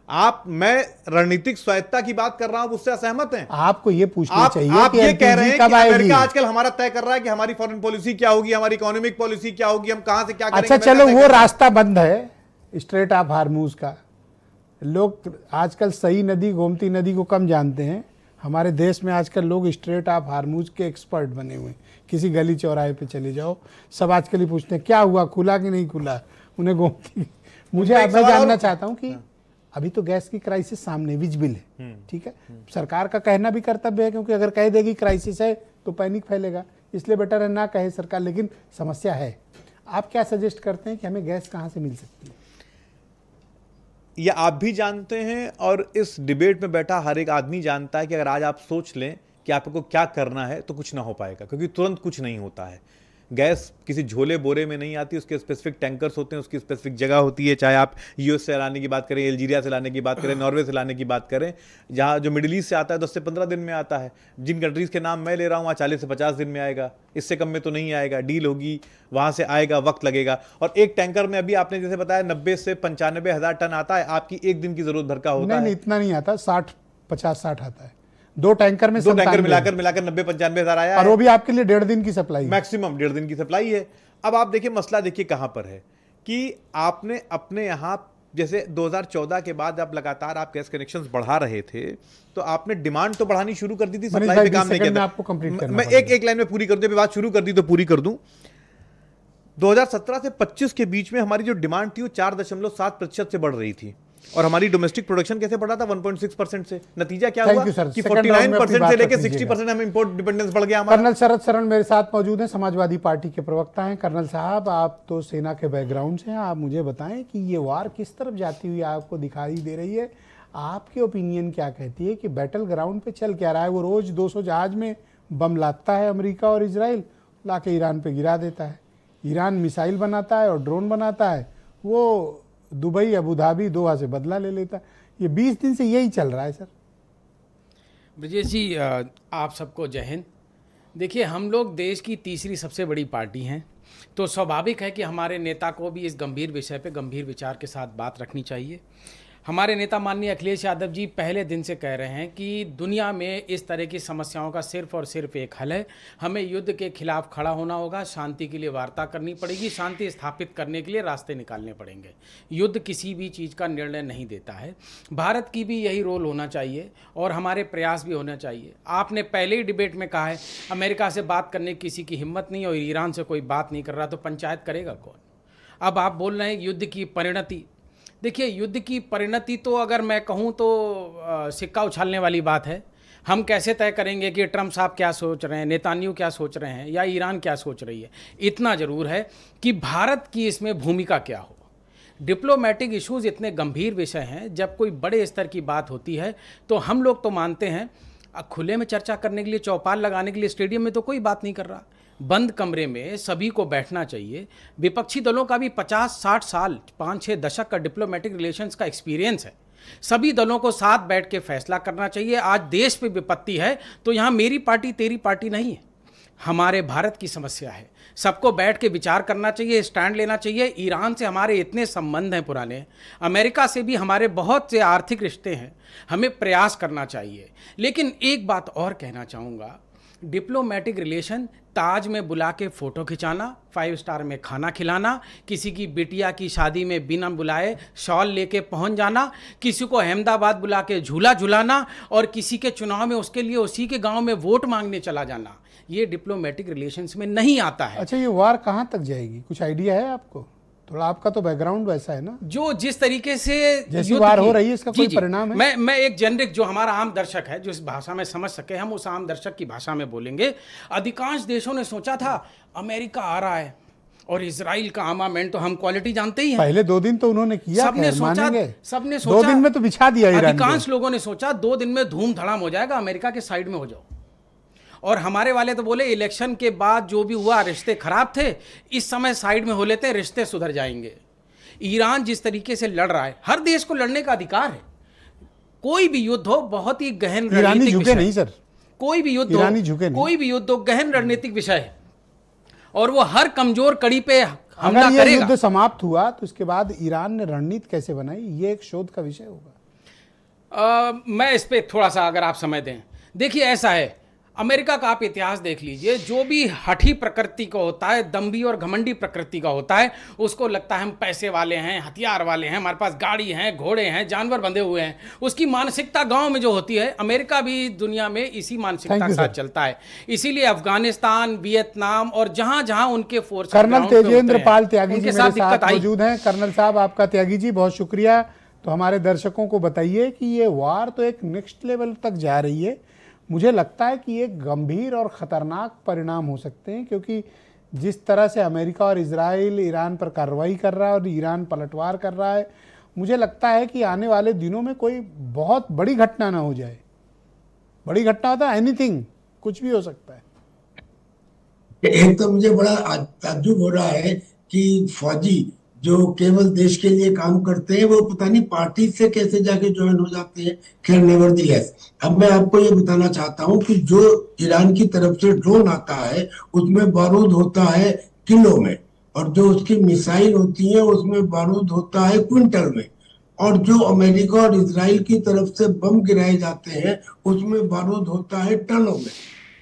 मैं रणनीतिक स्वायत्ता की बात कर रहा हूं, उससे असहमत हैं? आपको ये पूछना चाहिए आप कि ये कह रहे LPG हैं कब कि आएगी? अमेरिका आजकल हमारा तय कर रहा है कि हमारी फॉरेन पॉलिसी क्या होगी, हमारी इकोनॉमिक पॉलिसी क्या होगी, हम कहां से क्या करेंगे। अच्छा अमेरिका चलो, तय वो कर रहा है। रास्ता बंद है स्ट्रेट ऑफ हार्मूज का। लोग आजकल सही नदी गोमती नदी को कम जानते हैं। हमारे देश में आजकल लोग स्ट्रेट ऑफ हार्मूज के एक्सपर्ट बने हुए हैं। किसी गली चौराहे पे चले जाओ, सब आजकल ही पूछते हैं क्या हुआ, खुला कि नहीं खुला, उन्हें गोमती। मुझे एक मैं सवाल जानना और- चाहता हूं कि अभी तो गैस की क्राइसिस सामने विजिबल है, ठीक है, सरकार का कहना भी कर्तव्य है, क्योंकि अगर कह देगी क्राइसिस है तो पैनिक फैलेगा, इसलिए बेटर है ना कहे सरकार, लेकिन समस्या है। आप क्या सजेस्ट करते हैं कि हमें गैस कहां से मिल सकती है? ये आप भी जानते हैं और इस डिबेट में बैठा हर एक आदमी जानता है कि अगर आज आप सोच लें कि आपको क्या करना है तो कुछ ना हो पाएगा, क्योंकि तुरंत कुछ नहीं होता है। गैस किसी झोले बोरे में नहीं आती, उसके स्पेसिफिक टैंकर्स होते हैं, उसकी स्पेसिफिक जगह होती है। चाहे आप यूएस से लाने की बात करें, अल्जीरिया से लाने की बात करें, नॉर्वे से लाने की बात करें, जहाँ जो मिडिल ईस्ट से आता है 10 से 15 दिन में आता है। जिन कंट्रीज़ के नाम मैं ले रहा हूँ वहाँ 40 से 50 दिन में आएगा, इससे कम में तो नहीं आएगा। डील होगी, वहाँ से आएगा, वक्त लगेगा। और एक टैंकर में अभी आपने जैसे बताया 90 से 95 हज़ार टन आता है, आपकी एक दिन की जरूरत भर का होता नहीं, है। इतना नहीं आता, 60 आता है। दो टैंकर में दो टैंकर 97 मिलाकर 90-95 हज़ार आया और है। वो भी आपके लिए 1.5 दिन की सप्लाई है। मैक्सिमम 1.5 दिन की सप्लाई है। अब आप देखिए मसला देखिए कहां पर है कि आपने अपने यहां जैसे 2014 के बाद आप लगातार आप गैस कनेक्शंस बढ़ा रहे थे, तो आपने डिमांड तो बढ़ानी शुरू कर दी थी, मनीष सप्लाई भाई, पे काम 20 नहीं सेकंड में किया आपको कंप्लीट था। करना मैं पड़ेगा। एक लाइन में पूरी कर दूं, अभी बात शुरू कर दी तो पूरी कर दूं। 2017 से 25 के बीच में हमारी जो डिमांड थी वो 4.7% से बढ़ रही थी, और हमारी डोमेस्टिक प्रोडक्शन कैसे बढ़ा था 1.6% से। नतीजा क्या Thank हुआ you, sir. कि Second round में अपनी 49% बात से लेके रख लीजिएगा। 60% हमें इंपोर्ट डिपेंडेंस बढ़ गया हमारा। कर्नल शरद शरण मेरे साथ मौजूद हैं, समाजवादी पार्टी के प्रवक्ता हैं। कर्नल साहब, आप तो सेना के बैकग्राउंड से हैं, आप मुझे बताएं कि ये वार किस तरफ जाती हुई आपको दिखाई दे रही है? आपकी ओपिनियन क्या कहती है कि बैटल ग्राउंड पे चल क्या रहा है? वो रोज 200 जहाज में बम लाता है अमेरिका और इजराइल, लाके ईरान पे गिरा देता है। ईरान मिसाइल बनाता है और ड्रोन बनाता है, वो दुबई, अबू धाबी, दोहा से बदला ले लेता है। ये 20 दिन से यही चल रहा है सर। ब्रजेश जी, आप सबको जय हिंद। देखिए, हम लोग देश की तीसरी सबसे बड़ी पार्टी हैं, तो स्वाभाविक है कि हमारे नेता को भी इस गंभीर विषय पे गंभीर विचार के साथ बात रखनी चाहिए। हमारे नेता माननीय अखिलेश यादव जी पहले दिन से कह रहे हैं कि दुनिया में इस तरह की समस्याओं का सिर्फ और सिर्फ एक हल है, हमें युद्ध के खिलाफ खड़ा होना होगा, शांति के लिए वार्ता करनी पड़ेगी, शांति स्थापित करने के लिए रास्ते निकालने पड़ेंगे। युद्ध किसी भी चीज़ का निर्णय नहीं देता है। भारत की भी यही रोल होना चाहिए और हमारे प्रयास भी होना चाहिए। आपने पहले ही डिबेट में कहा है अमेरिका से बात करने की किसी की हिम्मत नहीं और ईरान से कोई बात नहीं कर रहा, तो पंचायत करेगा कौन? अब आप बोल रहे हैं युद्ध की परिणति। देखिए, युद्ध की परिणति तो अगर मैं कहूँ तो सिक्का उछालने वाली बात है। हम कैसे तय करेंगे कि ट्रम्प साहब क्या सोच रहे हैं, नेतान्याहू क्या सोच रहे हैं, या ईरान क्या सोच रही है? इतना ज़रूर है कि भारत की इसमें भूमिका क्या हो। डिप्लोमेटिक इश्यूज़ इतने गंभीर विषय हैं, जब कोई बड़े स्तर की बात होती है तो हम लोग तो मानते हैं खुले में चर्चा करने के लिए, चौपाल लगाने के लिए स्टेडियम में तो कोई बात नहीं कर रहा। बंद कमरे में सभी को बैठना चाहिए। विपक्षी दलों का भी 50-60 साल, 5-6 दशक का डिप्लोमेटिक रिलेशंस का एक्सपीरियंस है। सभी दलों को साथ बैठ के फैसला करना चाहिए। आज देश पे विपत्ति है तो यहाँ मेरी पार्टी तेरी पार्टी नहीं है, हमारे भारत की समस्या है। सबको बैठ के विचार करना चाहिए, स्टैंड लेना चाहिए। ईरान से हमारे इतने संबंध हैं पुराने, अमेरिका से भी हमारे बहुत से आर्थिक रिश्ते हैं, हमें प्रयास करना चाहिए। लेकिन एक बात और कहना चाहूँगा, डिप्लोमेटिक रिलेशन ताज में बुला के फ़ोटो खिंचाना, 5 स्टार में खाना खिलाना, किसी की बिटिया की शादी में बिना बुलाए शॉल लेके पहुंच जाना, किसी को अहमदाबाद बुला के झूला झुलाना और किसी के चुनाव में उसके लिए उसी के गांव में वोट मांगने चला जाना, ये डिप्लोमेटिक रिलेशंस में नहीं आता है। अच्छा, ये वार कहाँ तक जाएगी, कुछ आइडिया है आपको? थोड़ा आपका तो बैकग्राउंड वैसा है ना, जो जिस तरीके से जैसी वार हो रही है इसका कोई जी, परिणाम है? मैं एक जेनरिक, जो हमारा आम दर्शक है, जो इस भाषा में समझ सके, हम उस आम दर्शक की भाषा में बोलेंगे। अधिकांश देशों ने सोचा था अमेरिका आ रहा है और इजराइल का आर्मामेंट तो हम क्वालिटी जानते ही हैं। पहले 2 दिन तो उन्होंने किया, सबने सोचा 2 दिन में तो बिछा दिया ईरान अधिकांश लोगों ने सोचा 2 दिन में धूम धड़ाम हो जाएगा, अमेरिका के साइड में हो जाओ। और हमारे वाले तो बोले इलेक्शन के बाद जो भी हुआ, रिश्ते खराब थे, इस समय साइड में हो लेते हैं, रिश्ते सुधर जाएंगे। ईरान जिस तरीके से लड़ रहा है, हर देश को लड़ने का अधिकार है। कोई भी युद्ध हो, बहुत ही गहन रणनीतिक विषय नहीं सर, कोई भी युद्ध ईरानी झुके नहीं। कोई भी युद्ध हो, गहन रणनीतिक विषय है और वो हर कमजोर कड़ी पे हमला अगर ये करेगा। युद्ध समाप्त हुआ तो इसके बाद ईरान ने रणनीति कैसे बनाई, ये एक शोध का विषय होगा। मैं इस पे थोड़ा सा अगर आप समय दें, देखिए ऐसा है, अमेरिका का आप इतिहास देख लीजिए, जो भी हठी प्रकृति का होता है, दम्भी और घमंडी प्रकृति का होता है, उसको लगता है हम पैसे वाले हैं, हथियार वाले हैं, हमारे पास गाड़ी हैं, घोड़े हैं, जानवर बंधे हुए हैं। उसकी मानसिकता गांव में जो होती है, अमेरिका भी दुनिया में इसी मानसिकता के साथ चलता है। इसीलिए अफगानिस्तान, वियतनाम और जहां जहां उनके फोर्स, कर्नल तेजेंद्र पाल त्यागी जी मेरे साथ दिक्कत आई। मौजूद हैं। कर्नल साहब, आपका त्यागी जी बहुत शुक्रिया। तो हमारे दर्शकों को बताइए कि ये वार तो एक नेक्स्ट लेवल तक जा रही है। मुझे लगता है कि ये गंभीर और ख़तरनाक परिणाम हो सकते हैं, क्योंकि जिस तरह से अमेरिका और इजराइल ईरान पर कार्रवाई कर रहा है और ईरान पलटवार कर रहा है, मुझे लगता है कि आने वाले दिनों में कोई बहुत बड़ी घटना ना हो जाए। बड़ी घटना होता है एनीथिंग, कुछ भी हो सकता है। एक तो मुझे बड़ा ताज्जुब हो रहा है कि फौजी जो केवल देश के लिए काम करते हैं वो पता नहीं पार्टी से कैसे जाके ज्वाइन हो जाते हैं। खैर, नेवरदलेस, अब मैं आपको ये बताना चाहता हूँ कि जो ईरान की तरफ से ड्रोन आता है उसमें बारूद होता है किलो में, और जो उसकी मिसाइल होती है उसमें बारूद होता है क्विंटल में, और जो अमेरिका और इजराइल की तरफ से बम गिराए जाते हैं उसमें बारूद होता है टनों में।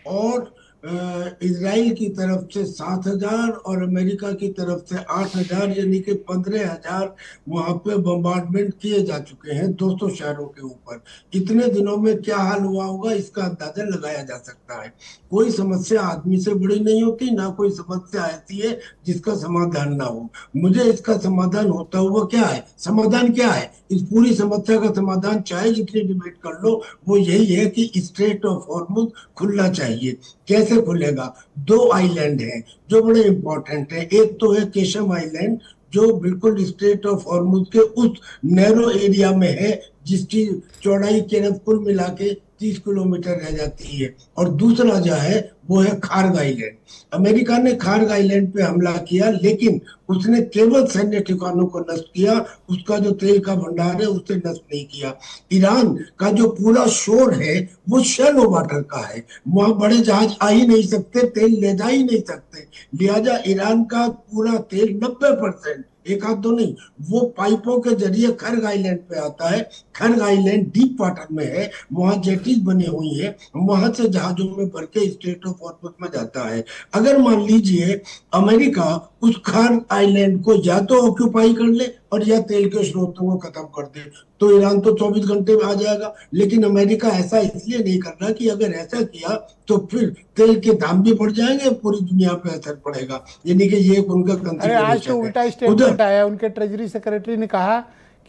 और इजराइल की तरफ से 7,000 और अमेरिका की तरफ से 8,000 यानी कि 15,000 वहां पे बम्बार्डमेंट किए जा चुके हैं 200 शहरों के ऊपर। इतने दिनों में क्या हाल हुआ होगा इसका अंदाजा लगाया जा सकता है। कोई समस्या आदमी से बड़ी नहीं होती, ना कोई समस्या ऐसी है जिसका समाधान ना हो। मुझे इसका समाधान होता हुआ क्या है, समाधान क्या है, इस पूरी समस्या का समाधान चाहे जितनी डिबेट कर लो वो यही है कि स्ट्रेट ऑफ हॉर्मुज खुलना चाहिए। कैसे खुलेगा? 2 आइलैंड हैं जो बड़े इंपॉर्टेंट हैं। एक तो है केशम आइलैंड जो बिल्कुल स्ट्रेट ऑफ हॉर्मुज के उस नैरो एरिया में है जिसकी चौड़ाई कुल मिला के 30 किलोमीटर रह जाती है, और दूसरा जो है वो है खार्ग आइलैंड। अमेरिका ने खार्ग आइलैंड पे हमला किया, लेकिन उसने केवल सैन्य ठिकानों को नष्ट किया, उसका जो तेल का भंडार है उसे नष्ट नहीं किया। ईरान का जो पूरा शोर है वो शैलो वाटर का है, वहां बड़े जहाज आ ही नहीं सकते, तेल ले जा ही नहीं सकते, लिहाजा ईरान का पूरा तेल 90%, एक आध दो नहीं, वो पाइपों के जरिए खर्ग आइलैंड पे आता है। खर्ग आइलैंड डीप वाटर में है, वहां जेटीज बनी हुई है, वहां से जहाजों में भर के स्ट्रेट ऑफ हॉर्मुज में जाता है। अगर मान लीजिए अमेरिका उस खर्ग आइलैंड को या तो ऑक्यूपाई कर ले और या तेल के स्रोतों को खत्म कर दे, तो ईरान तो 24 घंटे में आ जाएगा। लेकिन अमेरिका ऐसा इसलिए नहीं कर रहा कि अगर ऐसा किया तो फिर तेल के दाम भी बढ़ जाएंगे, पूरी दुनिया पे असर पड़ेगा, यानी कि ये उनका अरे आज तो उल्टा स्टेटमेंट आया, उनके ट्रेजरी सेक्रेटरी ने कहा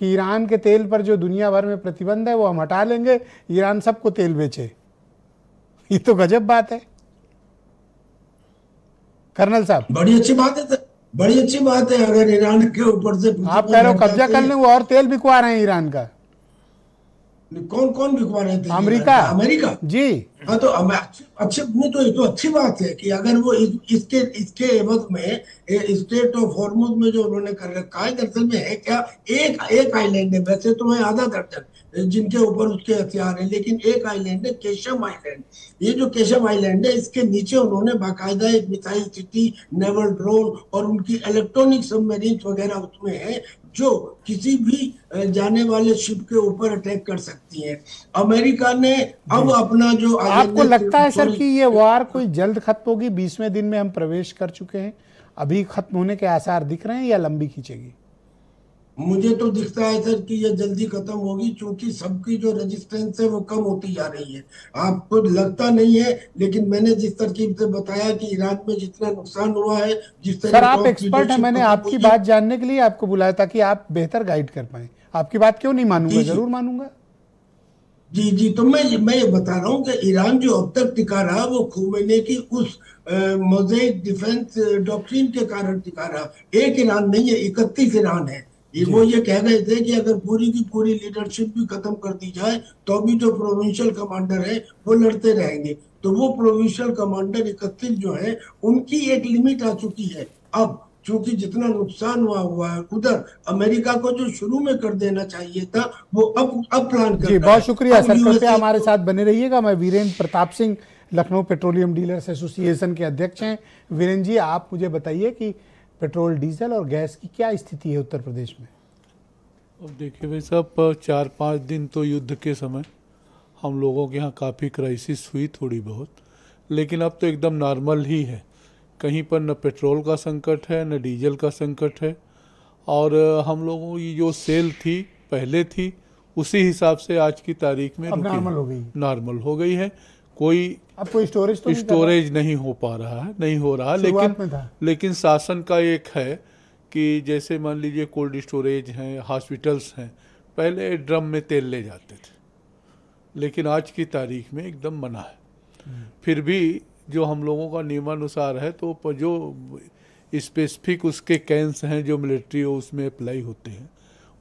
कि ईरान के तेल पर जो दुनिया भर में प्रतिबंध है वो हम हटा लेंगे, ईरान सबको तेल बेचे। ये तो गजब बात है कर्नल साहब। बड़ी अच्छी बात है सर, बड़ी अच्छी बात है। अगर ईरान के ऊपर से आप कह रहे हो कब्जा कर लें, वो और तेल बिकवा रहे हैं ईरान का। कौन कौन बिकवा रहे थे? अमेरिका जी। हाँ, तो अच्छे नहीं, तो ये तो अच्छी बात है कि अगर वो इसके एवज में स्ट्रेट ऑफ हॉर्मुज में जो उन्होंने कर रखा है, दरअसल में है क्या, एक आइलैंड है, वैसे तो है आधा दर्जन जिनके ऊपर उसके हथियार है, लेकिन एक आइलैंड है केशम आइलैंड। ये जो केशम आइलैंड है इसके नीचे उन्होंने बाकायदा एक मिसाइल सिटी, नेवल ड्रोन और उनकी इलेक्ट्रॉनिक सबमरीन वगैरह उसमें है जो किसी भी जाने वाले शिप के ऊपर अटैक कर सकती हैं। अमेरिका ने अब अपना जो, आपको लगता है सर कि ये वार कोई जल्द खत्म होगी? 20वें दिन में हम प्रवेश कर चुके हैं, अभी खत्म होने के आसार दिख रहे हैं या लंबी खींचेगी? मुझे तो दिखता है सर कि ये जल्दी खत्म होगी, क्योंकि सबकी जो रेजिस्टेंस है वो कम होती जा रही है। आपको लगता नहीं है, लेकिन मैंने जिस तरकीब से बताया कि ईरान में जितना नुकसान हुआ है, जिस तरह सर आप एक्सपर्ट हैं, मैंने आपकी बात जानने के लिए आपको बुलाया ताकि आप बेहतर गाइड कर पाए। आपकी बात क्यों नहीं मानूंगा, जरूर मानूंगा। जी, तो मैं ये बता रहा हूँ कि ईरान जो अब तक टिका रहा वो खोमेनी की उस मोज़ेक डिफेंस डॉक्ट्रिन के कारण टिका रहा। एक ईरान नहीं है, 31 ईरान है। वो ये कह रहे थे कि अगर पूरी की पूरी लीडरशिप भी खत्म कर दी जाए तो भी जो प्रोविंशियल कमांडर है वो लड़ते रहेंगे। तो वो प्रोविंशियल कमांडर 31 जो है उनकी एक लिमिट आ चुकी है। अब चूंकि जितना नुकसान हुआ है उधर अमेरिका को जो शुरू में कर देना चाहिए था वो अब प्लान कर। जी बहुत शुक्रिया सर, कृपया हमारे साथ बने रहिएगा। मैं Virendra Pratap Singh, Lucknow petroleum dealers association के अध्यक्ष हैं। वीरेंद्र जी, आप मुझे बताइए कि पेट्रोल, डीजल और गैस की क्या स्थिति है उत्तर प्रदेश में? अब देखिए भाई साहब, 4-5 दिन तो युद्ध के समय हम लोगों के यहाँ काफ़ी क्राइसिस हुई थोड़ी बहुत, लेकिन अब तो एकदम नॉर्मल ही है। कहीं पर न पेट्रोल का संकट है न डीजल का संकट है, और हम लोगों की जो सेल थी पहले थी उसी हिसाब से आज की तारीख में अब नॉर्मल हो गई, नॉर्मल हो गई है। कोई अब कोई स्टोरेज तो स्टोरेज नहीं हो पा रहा है, नहीं हो रहा, लेकिन शासन का एक है कि जैसे मान लीजिए कोल्ड स्टोरेज हैं, हॉस्पिटल्स हैं, पहले ड्रम में तेल ले जाते थे, लेकिन आज की तारीख में एकदम मना है। फिर भी जो हम लोगों का नियमानुसार है तो जो स्पेसिफिक उसके कैंस हैं जो मिलिट्री उसमें अप्लाई होते हैं,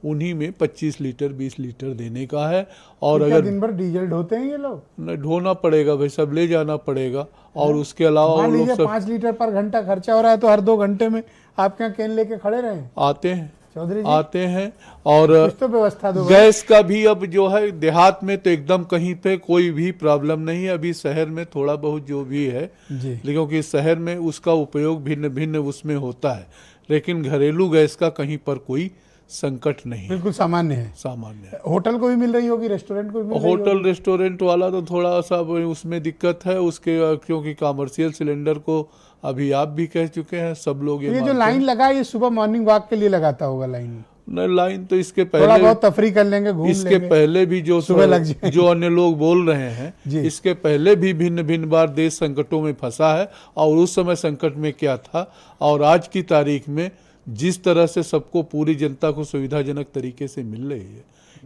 उन्हीं में 25 लीटर 20 लीटर देने का है। और अगर दिन भर डीजल ढोते हैं ये लोग, न ढोना पड़ेगा भाई, सब ले जाना पड़ेगा। और उसके अलावा मान लीजिए 5 लीटर पर घंटा खर्चा हो रहा है, तो हर 2 घंटे में आपके यहाँ कैन लेके खड़े रहे आते हैं चौधरी जी, आते हैं। और कुछ तो व्यवस्था दो। गैस का भी अब जो है देहात में तो एकदम कहीं पे कोई भी प्रॉब्लम नहीं है, अभी शहर में थोड़ा बहुत जो भी है जी, क्योंकि शहर में उसका उपयोग भिन्न भिन्न उसमें होता है, लेकिन घरेलू गैस का कहीं पर कोई संकट नहीं, बिल्कुल सामान्य है। सामान्य है। होटल को भी मिल रही होगी, रेस्टोरेंट को भी मिल रही होटल होगी। रेस्टोरेंट वाला तो थोड़ा सा उसमें दिक्कत है उसके, क्योंकि कमर्शियल सिलेंडर को अभी आप भी कह चुके हैं, सब लोग ये जो लाइन लगा है ये सुबह मॉर्निंग वॉक के लिए लगाता होगा लाइन? नहीं, लाइन तो इसके थोड़ा पहले बहुत तफरी कर लेंगे, घूम इसके लेंगे, पहले भी जो सुबह लग जाएंगे। जो अन्य लोग बोल रहे हैं, इसके पहले भी भिन्न भिन्न बार देश संकटों में फंसा है, और उस समय संकट में क्या था और आज की तारीख में जिस तरह से सबको, पूरी जनता को सुविधाजनक तरीके से मिल रही है,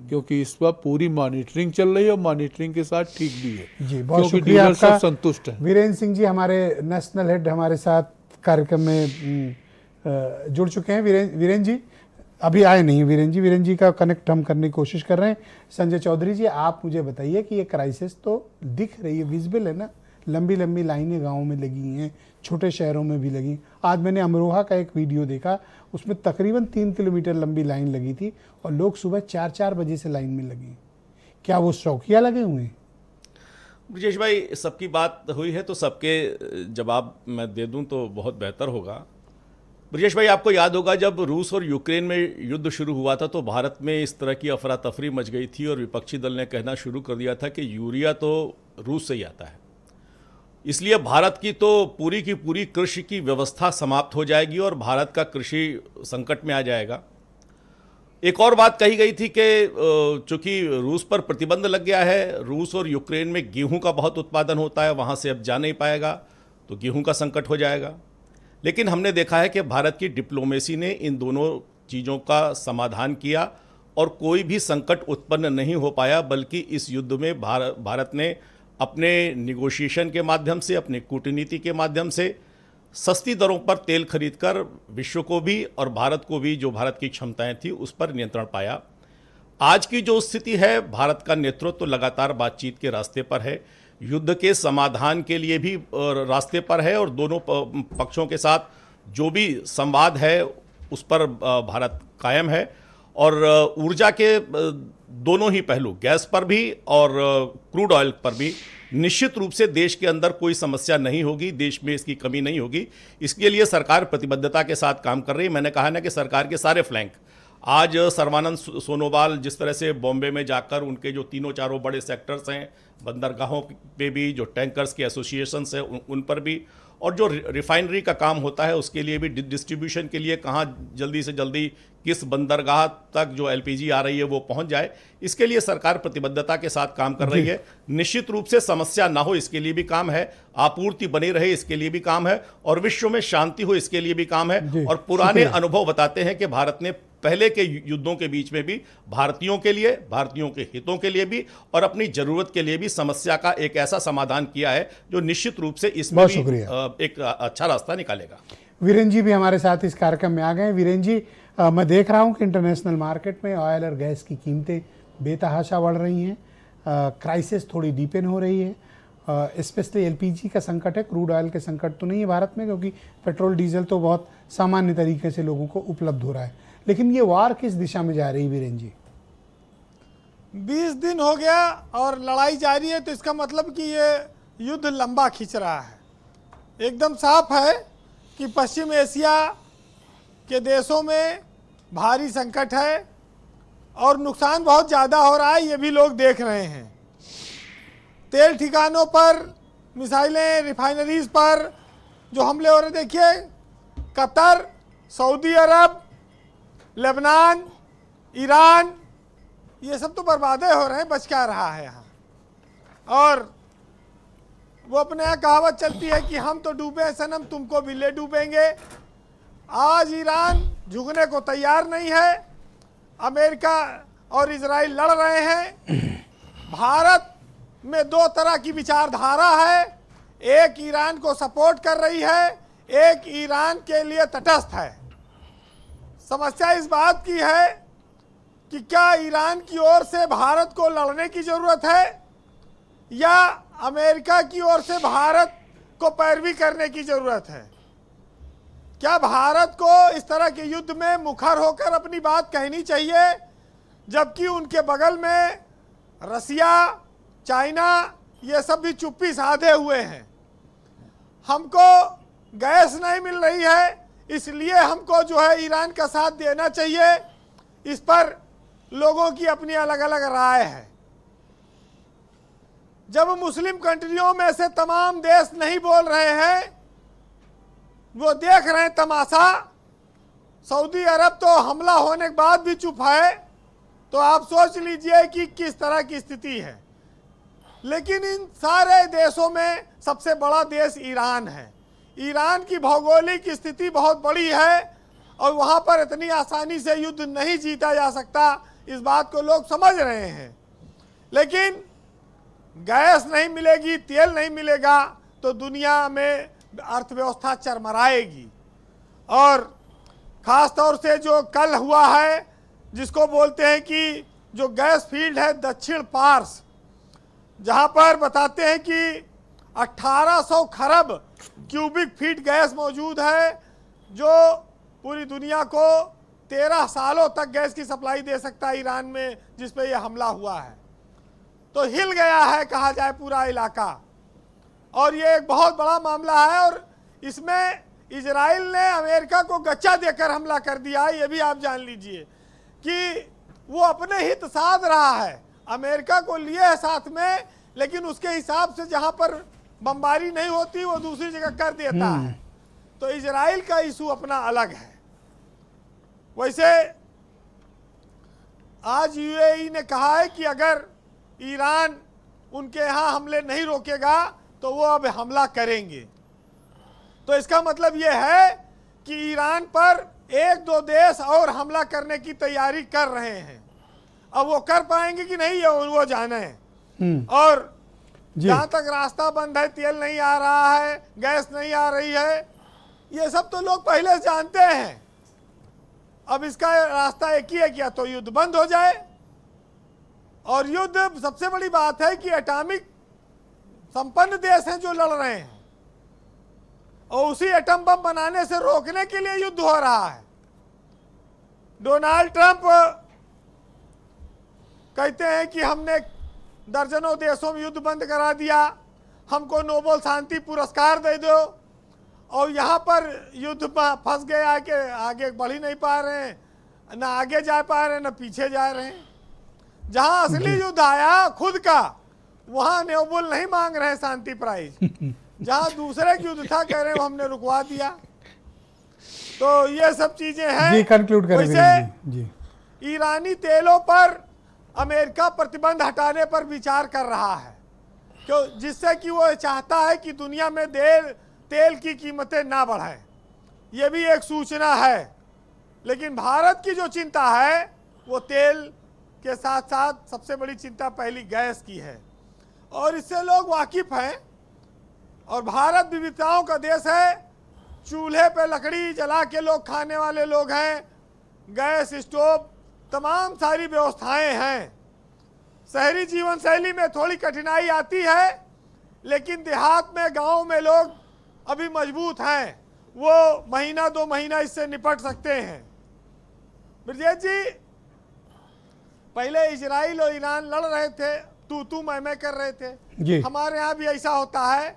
क्योंकि इस बार पूरी मॉनिटरिंग चल रही है और मॉनिटरिंग के साथ ठीक भी है जी। बहुत क्योंकि शुक्रिया डीलर आपका, सब संतुष्ट है। वीरेंद्र सिंह जी हमारे नेशनल हेड हमारे साथ कार्यक्रम में जुड़ चुके हैं। वीरेंद्र जी अभी आए नहीं, वीरेंद्र जी का कनेक्ट हम करने की कोशिश कर रहे हैं। संजय चौधरी जी, आप मुझे बताइए कि ये क्राइसिस तो दिख रही है, विजिबल है ना, लंबी लंबी लाइनें गाँव में लगी हैं, छोटे शहरों में भी लगी। आज मैंने अमरोहा का एक वीडियो देखा, उसमें तकरीबन 3 किलोमीटर लंबी लाइन लगी थी और लोग सुबह 4-4 बजे से लाइन में लगे। क्या वो शौकिया लगे हुए हैं? ब्रजेश भाई, सबकी बात हुई है तो सबके जवाब मैं दे दूं तो बहुत बेहतर होगा। ब्रजेश भाई, आपको याद होगा जब रूस और यूक्रेन में युद्ध शुरू हुआ था तो भारत में इस तरह की अफरा तफरी मच गई थी और विपक्षी दल ने कहना शुरू कर दिया था कि यूरिया तो रूस से ही आता है, इसलिए भारत की तो पूरी की पूरी कृषि की व्यवस्था समाप्त हो जाएगी और भारत का कृषि संकट में आ जाएगा। एक और बात कही गई थी कि चूंकि रूस पर प्रतिबंध लग गया है, रूस और यूक्रेन में गेहूं का बहुत उत्पादन होता है, वहां से अब जा नहीं पाएगा तो गेहूं का संकट हो जाएगा। लेकिन हमने देखा है कि भारत की डिप्लोमेसी ने इन दोनों चीज़ों का समाधान किया और कोई भी संकट उत्पन्न नहीं हो पाया, बल्कि इस युद्ध में भारत ने अपने निगोशिएशन के माध्यम से, अपनी कूटनीति के माध्यम से सस्ती दरों पर तेल खरीदकर विश्व को भी और भारत को भी, जो भारत की क्षमताएं थी, उस पर नियंत्रण पाया। आज की जो स्थिति है, भारत का नेतृत्व तो लगातार बातचीत के रास्ते पर है, युद्ध के समाधान के लिए भी रास्ते पर है और दोनों पक्षों के साथ जो भी संवाद है उस पर भारत कायम है। और ऊर्जा के दोनों ही पहलू, गैस पर भी और क्रूड ऑयल पर भी, निश्चित रूप से देश के अंदर कोई समस्या नहीं होगी, देश में इसकी कमी नहीं होगी। इसके लिए सरकार प्रतिबद्धता के साथ काम कर रही है। मैंने कहा ना कि सरकार के सारे फ्लैंक, आज सर्बानंद सोनोवाल जिस तरह से बॉम्बे में जाकर उनके जो 3-4 बड़े सेक्टर्स हैं, बंदरगाहों पे भी, जो टैंकर्स के एसोसिएशंस हैं उन पर भी, और जो रिफाइनरी का काम होता है उसके लिए भी, डिस्ट्रीब्यूशन के लिए कहाँ जल्दी से जल्दी किस बंदरगाह तक जो एलपीजी आ रही है वो पहुंच जाए, इसके लिए सरकार प्रतिबद्धता के साथ काम कर रही है। निश्चित रूप से समस्या ना हो इसके लिए भी काम है, आपूर्ति बनी रहे इसके लिए भी काम है, और विश्व में शांति हो इसके लिए भी काम है। और पुराने अनुभव बताते हैं कि भारत ने पहले के युद्धों के बीच में भी भारतीयों के लिए, भारतीयों के हितों के लिए भी और अपनी जरूरत के लिए भी समस्या का एक ऐसा समाधान किया है जो निश्चित रूप से इसमें भी एक अच्छा रास्ता निकालेगा। वीरेंद्र जी भी हमारे साथ इस कार्यक्रम में आ गए। वीरेंद्र जी, मैं देख रहा हूं कि इंटरनेशनल मार्केट में ऑयल और गैस की कीमतें बेतहाशा बढ़ रही हैं, क्राइसिस थोड़ी डीपन हो रही है, स्पेशली एलपीजी का संकट है, क्रूड ऑयल के संकट तो नहीं है भारत में, क्योंकि पेट्रोल डीजल तो बहुत सामान्य तरीके से लोगों को उपलब्ध हो रहा है। लेकिन ये वार किस दिशा में जा रही है वीरेंद्र जी? 20 दिन हो गया और लड़ाई जारी है, तो इसका मतलब कि ये युद्ध लंबा खींच रहा है। एकदम साफ है कि पश्चिम एशिया के देशों में भारी संकट है और नुकसान बहुत ज़्यादा हो रहा है, ये भी लोग देख रहे हैं। तेल ठिकानों पर मिसाइलें, रिफाइनरीज पर जो हमले हो रहे, देखिए कतर, सऊदी अरब, लेबनान, ईरान, ये सब तो बर्बादे हो रहे हैं, बच क्या रहा है यहाँ। और वो अपने यहाँ कहावत चलती है कि हम तो डूबे सनम, तुमको भी ले डूबेंगे। आज ईरान झुकने को तैयार नहीं है, अमेरिका और इजराइल लड़ रहे हैं। भारत में दो तरह की विचारधारा है, एक ईरान को सपोर्ट कर रही है, एक ईरान के लिए तटस्थ है। समस्या इस बात की है कि क्या ईरान की ओर से भारत को लड़ने की जरूरत है या अमेरिका की ओर से भारत को पैरवी करने की जरूरत है। क्या भारत को इस तरह के युद्ध में मुखर होकर अपनी बात कहनी चाहिए, जबकि उनके बगल में रसिया, चाइना, ये सब भी चुप्पी साधे हुए हैं। हमको गैस नहीं मिल रही है, इसलिए हमको जो है ईरान का साथ देना चाहिए। इस पर लोगों की अपनी अलग अलग राय है। जब मुस्लिम कंट्रियों में से तमाम देश नहीं बोल रहे हैं, वो देख रहे हैं तमाशा, सऊदी अरब तो हमला होने के बाद भी चुप है, तो आप सोच लीजिए कि किस तरह की स्थिति है। लेकिन इन सारे देशों में सबसे बड़ा देश ईरान है। ईरान की भौगोलिक स्थिति बहुत बड़ी है और वहाँ पर इतनी आसानी से युद्ध नहीं जीता जा सकता, इस बात को लोग समझ रहे हैं। लेकिन गैस नहीं मिलेगी, तेल नहीं मिलेगा तो दुनिया में अर्थव्यवस्था चरमराएगी। और ख़ास तौर से जो कल हुआ है, जिसको बोलते हैं कि जो गैस फील्ड है दक्षिण पार्स, जहाँ पर बताते हैं कि 1800 खरब क्यूबिक फीट गैस मौजूद है, जो पूरी दुनिया को 13 सालों तक गैस की सप्लाई दे सकता है ईरान में, जिस पे ये हमला हुआ है। तो हिल गया है कहा जाए पूरा इलाका, और ये एक बहुत बड़ा मामला है। और इसमें इजराइल ने अमेरिका को गच्चा देकर हमला कर दिया है, ये भी आप जान लीजिए कि वो अपने हित साध रहा है, अमेरिका को लिए है साथ में, लेकिन उसके हिसाब से जहां पर बमबारी नहीं होती वो दूसरी जगह कर देता है। तो इजराइल का इशू अपना अलग है। वैसे आज यूएई ने कहा है कि अगर ईरान उनके यहाँ हमले नहीं रोकेगा तो वो अब हमला करेंगे। तो इसका मतलब ये है कि ईरान पर एक दो देश और हमला करने की तैयारी कर रहे हैं। अब वो कर पाएंगे कि नहीं ये वो जाने हैं। और जहाँ तक रास्ता बंद है, तेल नहीं आ रहा है, गैस नहीं आ रही है, ये सब तो लोग पहले से जानते हैं। अब इसका रास्ता एक ही है कि या तो युद्ध बंद हो जाए, और युद्ध सबसे बड़ी बात है कि एटॉमिक संपन्न देश हैं जो लड़ रहे हैं, और उसी एटम बम बनाने से रोकने के लिए युद्ध हो रहा है। डोनाल्ड ट्रंप कहते हैं कि हमने दर्जनों देशों में युद्ध बंद करा दिया, हमको नोबेल शांति पुरस्कार दे दो, और यहाँ पर युद्ध फंस गया कि आगे बढ़ ही नहीं पा रहे हैं, ना आगे जा पा रहे हैं ना पीछे जा रहे हैं। जहाँ असली युद्ध आया खुद का, वहाँ नोबेल नहीं मांग रहे हैं शांति प्राइज, जहाँ दूसरे की युद्ध था कह रहे हैं हमने रुकवा दिया। तो ये सब चीजें हैं। जी, कंक्लूड करें। वैसे ईरानी तेलों पर अमेरिका प्रतिबंध हटाने पर विचार कर रहा है, क्यों, जिससे कि वो चाहता है कि दुनिया में तेल की कीमतें ना बढ़ें। ये भी एक सूचना है। लेकिन भारत की जो चिंता है वो तेल के साथ साथ सबसे बड़ी चिंता पहली गैस की है, और इससे लोग वाकिफ हैं। और भारत विविधताओं का देश है, चूल्हे पे लकड़ी जला के लोग खाने वाले लोग हैं, गैस स्टोव तमाम सारी व्यवस्थाएं हैं। शहरी जीवन शैली में थोड़ी कठिनाई आती है, लेकिन देहात में गांव में लोग अभी मजबूत हैं, वो महीना दो महीना इससे निपट सकते हैं। ब्रजेश जी, पहले इजराइल और ईरान लड़ रहे थे, तू मैं कर रहे थे। हमारे यहाँ भी ऐसा होता है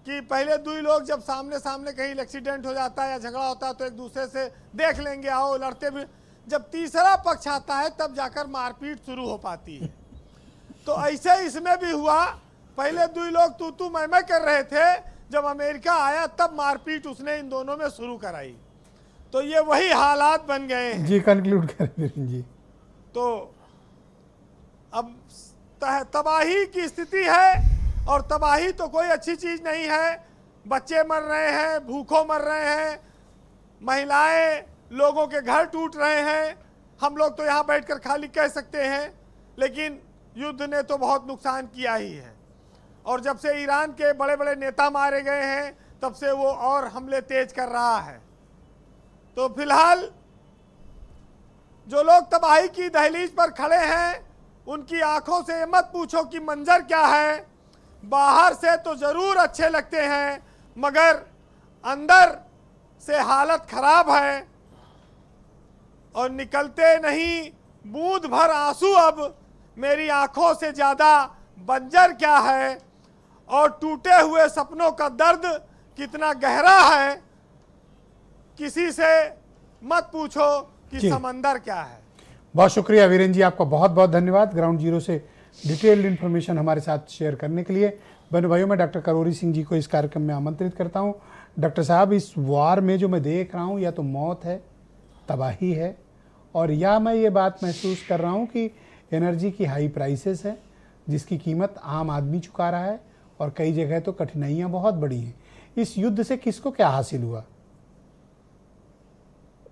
कि पहले दो लोग जब सामने सामने कहीं एक्सीडेंट हो जाता है या झगड़ा होता है तो एक दूसरे से देख लेंगे, आओ लड़ते भी, जब तीसरा पक्ष आता है तब जाकर मारपीट शुरू हो पाती है। तो ऐसे इसमें भी हुआ, पहले दो लोग तू मैं कर रहे थे, जब अमेरिका आया तब मारपीट उसने इन दोनों में शुरू कराई। तो ये वही हालात बन गए हैं। जी कंक्लूड करें जी। तो अब तबाही की स्थिति है, और तबाही तो कोई अच्छी चीज नहीं है। बच्चे मर रहे हैं, भूखों मर रहे हैं, महिलाएं, लोगों के घर टूट रहे हैं। हम लोग तो यहाँ बैठकर खाली कह सकते हैं, लेकिन युद्ध ने तो बहुत नुकसान किया ही है। और जब से ईरान के बड़े बड़े नेता मारे गए हैं तब से वो और हमले तेज कर रहा है। तो फिलहाल जो लोग तबाही की दहलीज पर खड़े हैं उनकी आंखों से मत पूछो कि मंजर क्या है। बाहर से तो जरूर अच्छे लगते हैं, मगर अंदर से हालत खराब है, और निकलते नहीं बूंद भर आंसू अब मेरी आंखों से ज्यादा बंजर क्या है। और टूटे हुए सपनों का दर्द कितना गहरा है, किसी से मत पूछो कि समंदर क्या है। बहुत शुक्रिया वीरेन जी, आपका बहुत बहुत धन्यवाद ग्राउंड जीरो से डिटेल्ड इन्फॉर्मेशन हमारे साथ शेयर करने के लिए। बहनों भाइयों, मैं डॉक्टर करोरी सिंह जी को इस कार्यक्रम में आमंत्रित करता हूं। डॉक्टर साहब, इस वार में जो मैं देख रहा हूं, या तो मौत है, तबाही है, और या मैं ये बात महसूस कर रहा हूं कि एनर्जी की हाई प्राइसेस है, जिसकी कीमत आम आदमी चुका रहा है, और कई जगह तो कठिनाइयां बहुत बड़ी हैं। इस युद्ध से किसको क्या हासिल हुआ?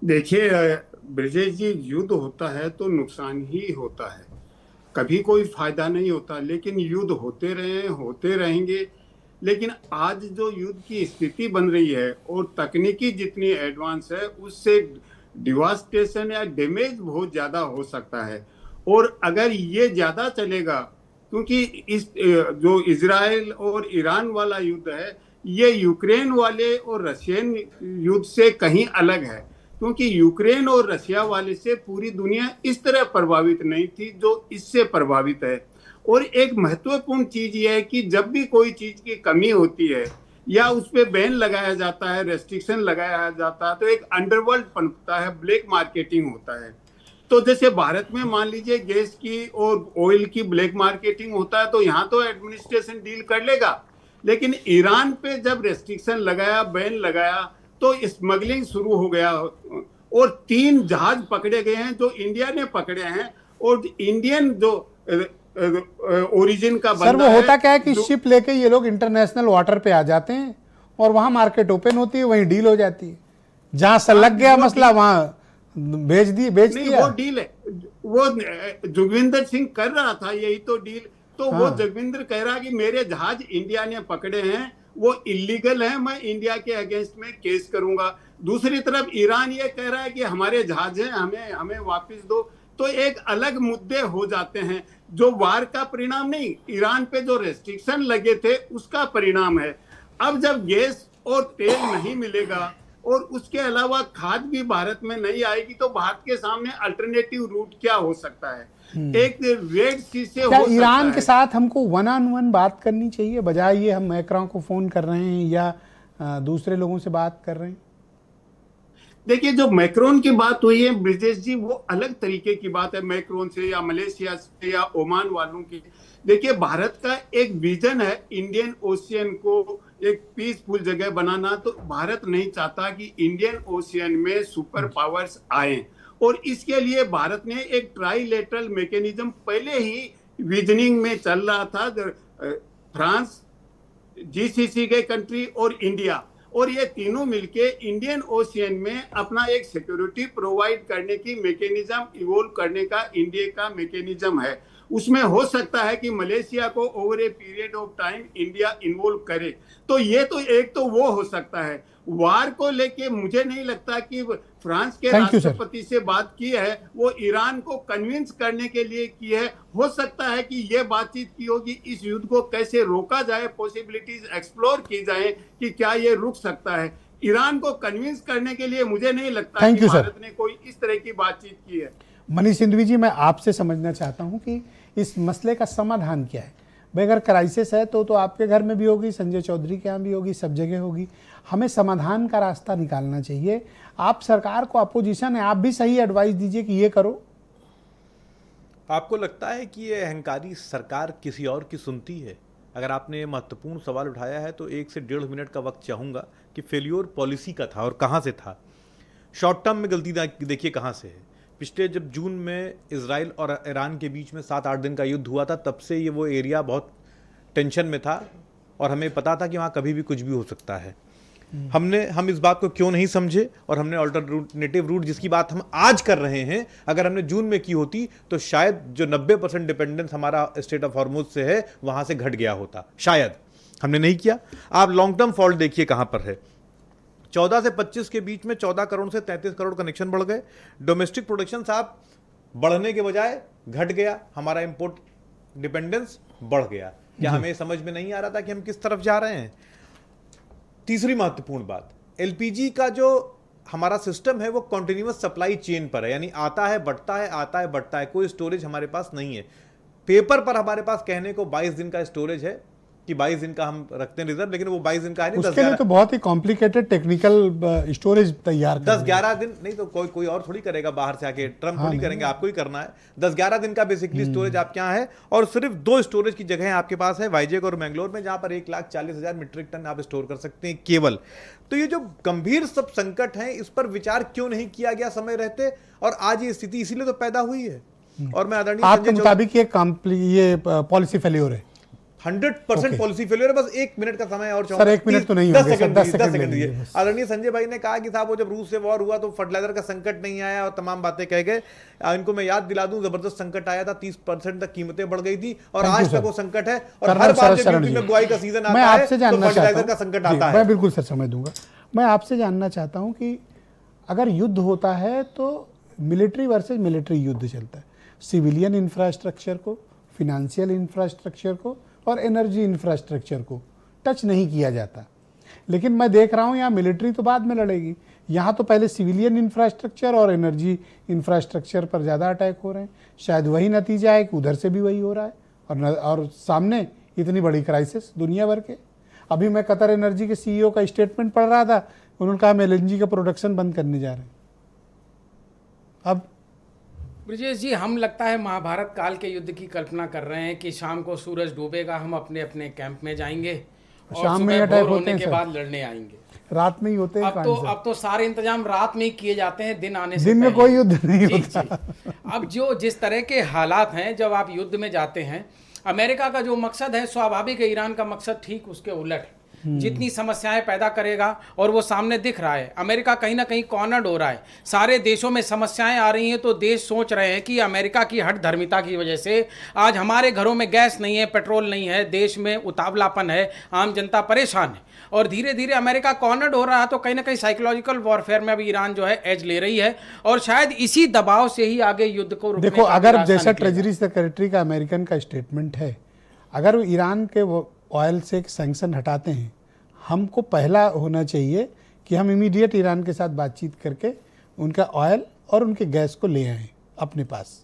देखिए ब्रजेश जी, युद्ध होता है तो नुकसान ही होता है, कभी कोई फायदा नहीं होता। लेकिन युद्ध होते रहे, होते रहेंगे। लेकिन आज जो युद्ध की स्थिति बन रही है और तकनीकी जितनी एडवांस है, उससे डिवास्टेशन या डैमेज बहुत ज्यादा हो सकता है। और अगर ये ज्यादा चलेगा, क्योंकि इस जो इजराइल और ईरान वाला युद्ध है, ये यूक्रेन वाले और रशियन युद्ध से कहीं अलग है। क्योंकि यूक्रेन और रशिया वाले से पूरी दुनिया इस तरह प्रभावित नहीं थी जो इससे प्रभावित है। और एक महत्वपूर्ण चीज ये है कि जब भी कोई चीज की कमी होती है या उस पर बैन लगाया जाता है, रेस्ट्रिक्शन लगाया जाता है, तो एक अंडरवर्ल्ड पनपता है, ब्लैक मार्केटिंग होता है। तो जैसे भारत में मान लीजिए गैस की और ऑयल की ब्लैक मार्केटिंग होता है, तो यहाँ तो एडमिनिस्ट्रेशन डील कर लेगा। लेकिन ईरान पे जब रेस्ट्रिक्शन लगाया, बैन लगाया, तो स्मगलिंग शुरू हो गया, और 3 जहाज पकड़े गए हैं जो इंडिया ने पकड़े हैं। और इंडियन जो ओरिजिन का सर, बंदा वो होता क्या है कि जो शिप लेके ये लोग इंटरनेशनल वाटर पे आ जाते हैं, और वहां मार्केट ओपन होती है, वहीं डील हो जाती है। जहां से लग गया मसला वहां बेच दिया। वो डील है, वो जोगविंदर सिंह कर रहा था यही तो डील। तो वो जोगविंदर कह रहा कि मेरे जहाज इंडिया ने पकड़े हैं, वो इलीगल है, मैं इंडिया के अगेंस्ट में केस करूंगा। दूसरी तरफ ईरान ये कह रहा है कि हमारे जहाज हैं, हमें वापस दो। तो एक अलग मुद्दे हो जाते हैं, जो वार का परिणाम नहीं, ईरान पे जो रेस्ट्रिक्शन लगे थे उसका परिणाम है। अब जब गैस और तेल नहीं मिलेगा और उसके अलावा खाद भी भारत में नहीं आएगी, तो भारत के सामने अल्टरनेटिव रूट क्या हो सकता है? एक रेड सी से क्या हो ईरान सकता के है। साथ हमको 1-on-1 बात करनी चाहिए, बजाय ये हम मैक्रोन को फोन कर रहे हैं या दूसरे लोगों से बात कर रहे हैं? देखिए, जो मैक्रोन की बात हुई है ब्रिजेश जी, वो अलग तरीके की बात है मैक्रोन से या मलेशिया से या ओमान वालों की। देखिए, भारत का एक विजन है इंडियन ओशियन को एक पीसफुल जगह बनाना। तो भारत नहीं चाहता कि इंडियन ओशियन में सुपर पावर्स आए, और इसके लिए भारत ने एक ट्राइलेटरल मैकेनिज्म पहले ही विजनिंग में चल रहा था। फ्रांस, जीसीसी के कंट्री और इंडिया, और ये तीनों मिलके इंडियन ओशियन में अपना एक सिक्योरिटी प्रोवाइड करने की मैकेनिज्म इवोल्व करने का इंडिया का मैकेनिज्म है। उसमें हो सकता है कि मलेशिया को over a period of time India involve करे। तो ये तो एक तो वो हो सकता है। वार को लेके मुझे नहीं लगता कि फ्रांस के राष्ट्रपति से बात की है, वो ईरान को कन्विंस करने के लिए की है। हो सकता है कि ये बातचीत की होगी इस युद्ध को कैसे रोका जाए, पॉसिबिलिटीज एक्सप्लोर की जाए कि क्या ये रुक सकता है। ईरान को कन्विंस करने के लिए मुझे नहीं लगता कि भारत ने कोई इस तरह की बातचीत की है। मनीष सिंधवी जी, मैं आपसे समझना चाहता हूं कि इस मसले का समाधान क्या है। भाई अगर क्राइसिस है तो आपके घर में भी होगी, संजय चौधरी के यहाँ भी होगी, सब जगह होगी। हमें समाधान का रास्ता निकालना चाहिए। आप सरकार को, अपोजिशन है, आप भी सही एडवाइस दीजिए कि ये करो। आपको लगता है कि ये अहंकारी सरकार किसी और की सुनती है? अगर आपने ये महत्वपूर्ण सवाल उठाया है तो 1 से 1.5 मिनट का वक्त चाहूँगा कि फेल्योर पॉलिसी का था और कहाँ से था। शॉर्ट टर्म में गलती देखिए कहाँ से है। पिछले जब जून में इजराइल और ईरान के बीच में 7-8 दिन का युद्ध हुआ था, तब से ये वो एरिया बहुत टेंशन में था और हमें पता था कि वहाँ कभी भी कुछ भी हो सकता है। हम इस बात को क्यों नहीं समझे और हमने अल्टरनेटिव रूट, जिसकी बात हम आज कर रहे हैं, अगर हमने जून में की होती तो शायद जो 90% डिपेंडेंस हमारा स्टेट ऑफ हॉर्मुज से है वहां से घट गया होता। शायद हमने नहीं किया। आप लॉन्ग टर्म फॉल्ट देखिए कहां पर है। 14 से 25 के बीच में 14 करोड़ से 33 करोड़ कनेक्शन बढ़ गए। डोमेस्टिक प्रोडक्शन साहब बढ़ने के बजाय घट गया, हमारा इंपोर्ट डिपेंडेंस बढ़ गया। क्या हमें समझ में नहीं आ रहा था कि हम किस तरफ जा रहे हैं? तीसरी महत्वपूर्ण बात, एलपीजी का जो हमारा सिस्टम है वो कॉन्टिन्यूअस सप्लाई चेन पर है, यानी आता है बढ़ता है, आता है बढ़ता है, कोई स्टोरेज हमारे पास नहीं है। पेपर पर हमारे पास कहने को 22 दिन का स्टोरेज है कि 22 दिन का हम रखते हैं रिजर्व, लेकिन वो 22 दिन का है नहीं। उसके लिए तो बहुत ही कॉम्प्लिकेटेड टेक्निकल स्टोरेज तैयार 10-11 दिन नहीं तो कोई और थोड़ी करेगा बाहर से आके, ट्रम्प थोड़ी करेंगे, आपको ही करना है। 10-11 दिन का बेसिकली स्टोरेज आपके यहाँ है और सिर्फ 2 स्टोरेज की जगह आपके पास है, वाइजेक और मैंगलोर में, जहां पर 1,40,000 मीट्रिक टन आप स्टोर कर सकते हैं केवल। तो ये जो गंभीर सब संकट है, इस पर विचार क्यों नहीं किया गया समय रहते, और आज ये स्थिति इसीलिए तो पैदा हुई है। और मैं आदरणीय आपके मुताबिक ये पॉलिसी फेल्योर है? 100% पॉलिसी फेलियर है। बस 1 मिनट का समय और सर 1 मिनट तो नहीं 10 सेकंड दीजिए। आदरणीय संजय भाई ने कहा कि साहब वो जब रूस से वॉर हुआ तो फर्टिलाइजर का संकट नहीं आया और तमाम बातें कह गए। इनको मैं याद दिला दूं, जबरदस्त संकट आया था, 30% तक कीमतें बढ़ गई थी और आज तक वो संकट है। और हर बार जब यूपी में बुआई का सीजन आता है तो फर्टिलाइजर का संकट आता है। मैं बिल्कुल सर समझ दूंगा। मैं आपसे जानना चाहता हूं कि अगर युद्ध होता है तो मिलिट्री वर्सेज मिलिट्री युद्ध चलता है, सिविलियन इंफ्रास्ट्रक्चर को, फिनेंशियल इंफ्रास्ट्रक्चर को और एनर्जी इंफ्रास्ट्रक्चर को टच नहीं किया जाता। लेकिन मैं देख रहा हूँ यहाँ मिलिट्री तो बाद में लड़ेगी, यहाँ तो पहले सिविलियन इंफ्रास्ट्रक्चर और एनर्जी इंफ्रास्ट्रक्चर पर ज़्यादा अटैक हो रहे हैं। शायद वही नतीजा है कि उधर से भी वही हो रहा है और सामने इतनी बड़ी क्राइसिस दुनिया भर के। अभी मैं कतर एनर्जी के CEO का स्टेटमेंट पढ़ रहा था, उन्होंने कहा हम LNG का प्रोडक्शन बंद करने जा रहे हैं। अब ब्रजेश जी, हम लगता है महाभारत काल के युद्ध की कल्पना कर रहे हैं कि शाम को सूरज डूबेगा, हम अपने अपने कैंप में जाएंगे और शाम में सुबह अटैक भोर होते होने के हैं बाद लड़ने आएंगे। रात में ही होते हैं। अब तो सारे इंतजाम रात में ही किए जाते हैं, दिन आने से दिन में पहले। कोई युद्ध नहीं होता। अब जिस तरह के हालात हैं, जब आप युद्ध में जाते हैं, अमेरिका का जो मकसद है स्वाभाविक है, ईरान का मकसद ठीक उसके उलट है। जितनी समस्याएं पैदा करेगा, और वो सामने दिख रहा है, अमेरिका कहीं ना कहीं कॉर्नर्ड हो रहा है। सारे देशों में समस्याएं आ रही हैं तो देश सोच रहे हैं कि अमेरिका की हठ धर्मिता की वजह से आज हमारे घरों में गैस नहीं है, पेट्रोल नहीं है, देश में उतावलापन है, आम जनता परेशान है और धीरे धीरे अमेरिका कॉर्नर्ड हो रहा है। तो कहीं ना कहीं साइकोलॉजिकल वॉरफेयर में अभी ईरान जो है एज ले रही है और शायद इसी दबाव से ही आगे युद्ध को रोकने देखो, का अगर रास्ता जैसा निकलेगा। ट्रेजरी सेक्रेटरी का अमेरिकन का स्टेटमेंट है, अगर वो ईरान के वो ऑयल से सैंक्शन हटाते हैं, हमको पहला होना चाहिए कि हम इमीडिएट ईरान के साथ बातचीत करके उनका ऑयल और उनके गैस को ले आएं अपने पास।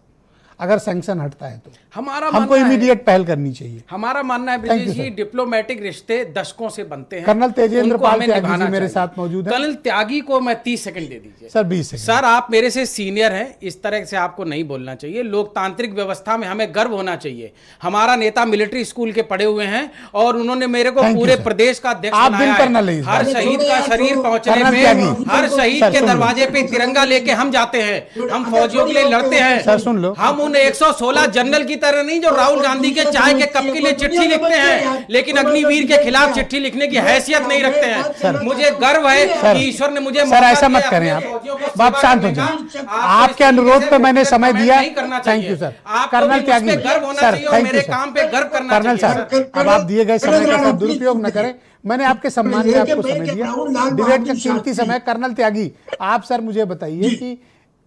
अगर सैंक्शन हटता है तो हमको इमीडिएट पहल करनी चाहिए। हमारा मानना है ब्रिजेश जी, डिप्लोमेटिक रिश्ते दशकों से बनते हैं। कर्नल तेजेंद्र उनको पाल हमें त्यागी निभाना जी मेरे चाहिए। साथ मौजूद हैं। कर्नल त्यागी को मैं 30 सेकंड दे दीजिए। Sir 20 second. सर, आप मेरे से सीनियर हैं, इस तरह से आपको नहीं बोलना चाहिए। लोकतांत्रिक व्यवस्था में हमें गर्व होना चाहिए। हमारा नेता मिलिट्री स्कूल के पढ़े हुए हैं और उन्होंने मेरे को पूरे प्रदेश का अध्यक्ष बनाया है। हर शहीद का शरीर पहुंचने में, हर शहीद के दरवाजे पे तिरंगा लेके हम जाते हैं, हम फौजियों के लिए लड़ते हैं। सर सुन लो, हम उन 116 जनरल की तरह नहीं जो राहुल गांधी के चाय के कप के लिए चिट्ठी लिखते हैं, लेकिन अग्निवीर के खिलाफ चिट्ठी लिखने की हैसियत नहीं रखते हैं। मुझे गर्व है कि ईश्वर ने मुझे सर ऐसा मत करें आप शांत हो जाए। आपके अनुरोध पे मैंने समय दिया। Thank you sir. Colonel Tyagi sir, thank you sir. Colonel साहब, अब आप दिए गए समय का दुरुपयोग न करें। मैंने आपके सम्मान में आपको समय दिया, डिबेट का कीमती समय। कर्नल त्यागी, आप सर मुझे बताइए कि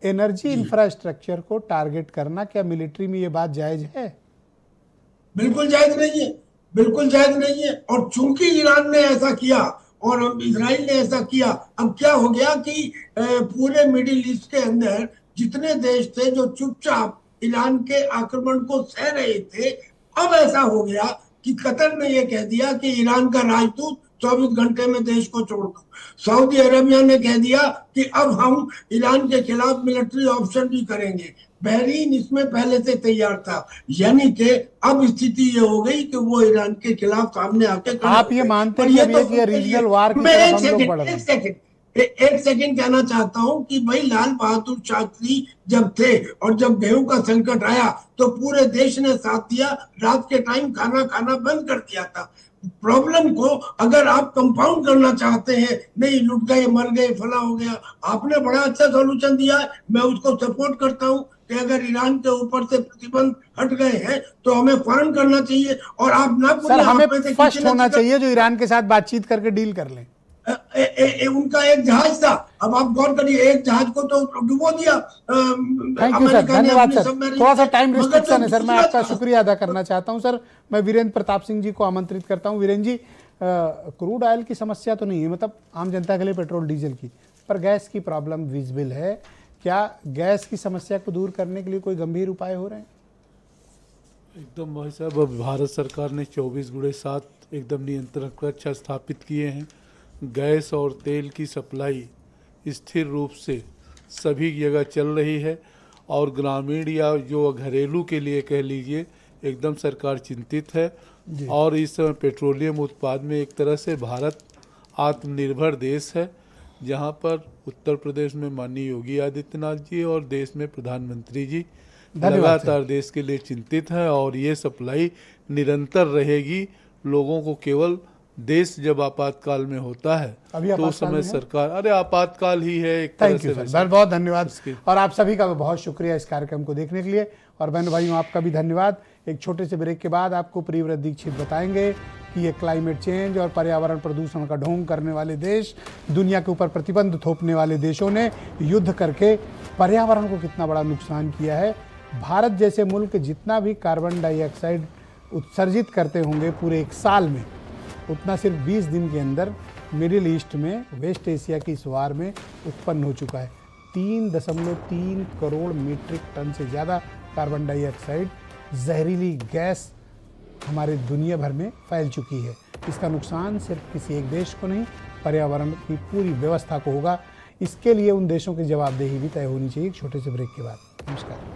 एनर्जी इंफ्रास्ट्रक्चर को टारगेट करना क्या मिलिट्री में ये बात जायज है? बिल्कुल जायज नहीं है, बिल्कुल जायज नहीं है। और चूंकि ईरान ने ऐसा किया और इजराइल ने ऐसा किया, अब क्या हो गया कि पूरे मिडिल ईस्ट के अंदर जितने देश थे जो चुपचाप ईरान के आक्रमण को सह रहे थे, अब ऐसा हो गया कि कतर ने ये कह दिया कि ईरान का राजदूत 24 घंटे में देश को छोड़ दो। सऊदी अरबिया ने कह दिया कि अब हम ईरान के खिलाफ मिलिट्री ऑप्शन भी करेंगे। बहरीन इसमें पहले से तैयार था, यानी कि अब स्थिति ये हो गई कि वो ईरान के खिलाफ सामने आके आप ये मानते हैं कि ये रीजनल वार की तरफ हम लोग बढ़ रहे हैं? एक सेकंड कहना चाहता हूं कि भाई लाल बहादुर शास्त्री जब थे और जब गेहूं का संकट आया तो पूरे देश ने साथ दिया, रात के टाइम खाना खाना बंद कर दिया था। प्रॉब्लम को अगर आप कंपाउंड करना चाहते हैं, नहीं लुट गए मर गए फला हो गया, आपने बड़ा अच्छा सॉल्यूशन दिया है, मैं उसको सपोर्ट करता हूं कि अगर ईरान के ऊपर से प्रतिबंध हट गए हैं तो हमें फौरन करना चाहिए। और आप ना सर, हमें स्पष्ट होना चाहिए जो ईरान के साथ बातचीत करके डील कर लें। उनका एक जहाज था, अब आप गौर करिए, एक जहाज को तो डुबो दिया। थैंक यू सर, धन्यवाद सर। थोड़ा सा टाइम रिस्ट्रिक्शन है सर, मैं आपका शुक्रिया अदा करना चाहता हूं सर। मैं वीरेंद्र प्रताप सिंह जी को आमंत्रित करता हूं। वीरेंद्र जी, क्रूड ऑयल की समस्या तो नहीं है, मतलब आम जनता के लिए पेट्रोल डीजल की, पर गैस की प्रॉब्लम विजिबल है। क्या गैस की समस्या को दूर करने के लिए कोई गंभीर उपाय हो रहे हैं? एकदम भाई साहब, अब भारत सरकार ने 24/7 एकदम नियंत्रण कक्ष स्थापित किए हैं। गैस और तेल की सप्लाई स्थिर रूप से सभी जगह चल रही है और ग्रामीण या जो घरेलू के लिए कह लीजिए एकदम सरकार चिंतित है। और इस समय पेट्रोलियम उत्पाद में एक तरह से भारत आत्मनिर्भर देश है, जहां पर उत्तर प्रदेश में माननीय योगी आदित्यनाथ जी और देश में प्रधानमंत्री जी लगातार देश के लिए चिंतित हैं और ये सप्लाई निरंतर रहेगी। लोगों को केवल देश जब आपातकाल में होता है तो उस समय सरकार, अरे आपातकाल ही है एक तरह से। बहुत बहुत धन्यवाद और आप सभी का बहुत शुक्रिया इस कार्यक्रम को देखने के लिए। और बहन भाइयों, आपका भी धन्यवाद। एक छोटे से ब्रेक के बाद आपको प्रियव्रत दीक्षित बताएंगे कि ये क्लाइमेट चेंज और पर्यावरण प्रदूषण का ढोंग करने वाले देश, दुनिया के ऊपर प्रतिबंध थोपने वाले देशों ने युद्ध करके पर्यावरण को कितना बड़ा नुकसान किया है। भारत जैसे मुल्क जितना भी कार्बन डाइऑक्साइड उत्सर्जित करते होंगे पूरे एक साल में, उतना सिर्फ 20 दिन के अंदर मिडिल ईस्ट में, वेस्ट एशिया की इस वार में उत्पन्न हो चुका है। 3.3 करोड़ मीट्रिक टन से ज़्यादा कार्बन डाइऑक्साइड जहरीली गैस हमारे दुनिया भर में फैल चुकी है। इसका नुकसान सिर्फ किसी एक देश को नहीं, पर्यावरण की पूरी व्यवस्था को होगा। इसके लिए उन देशों की जवाबदेही भी तय होनी चाहिए। एक छोटे से ब्रेक के बाद। नमस्कार।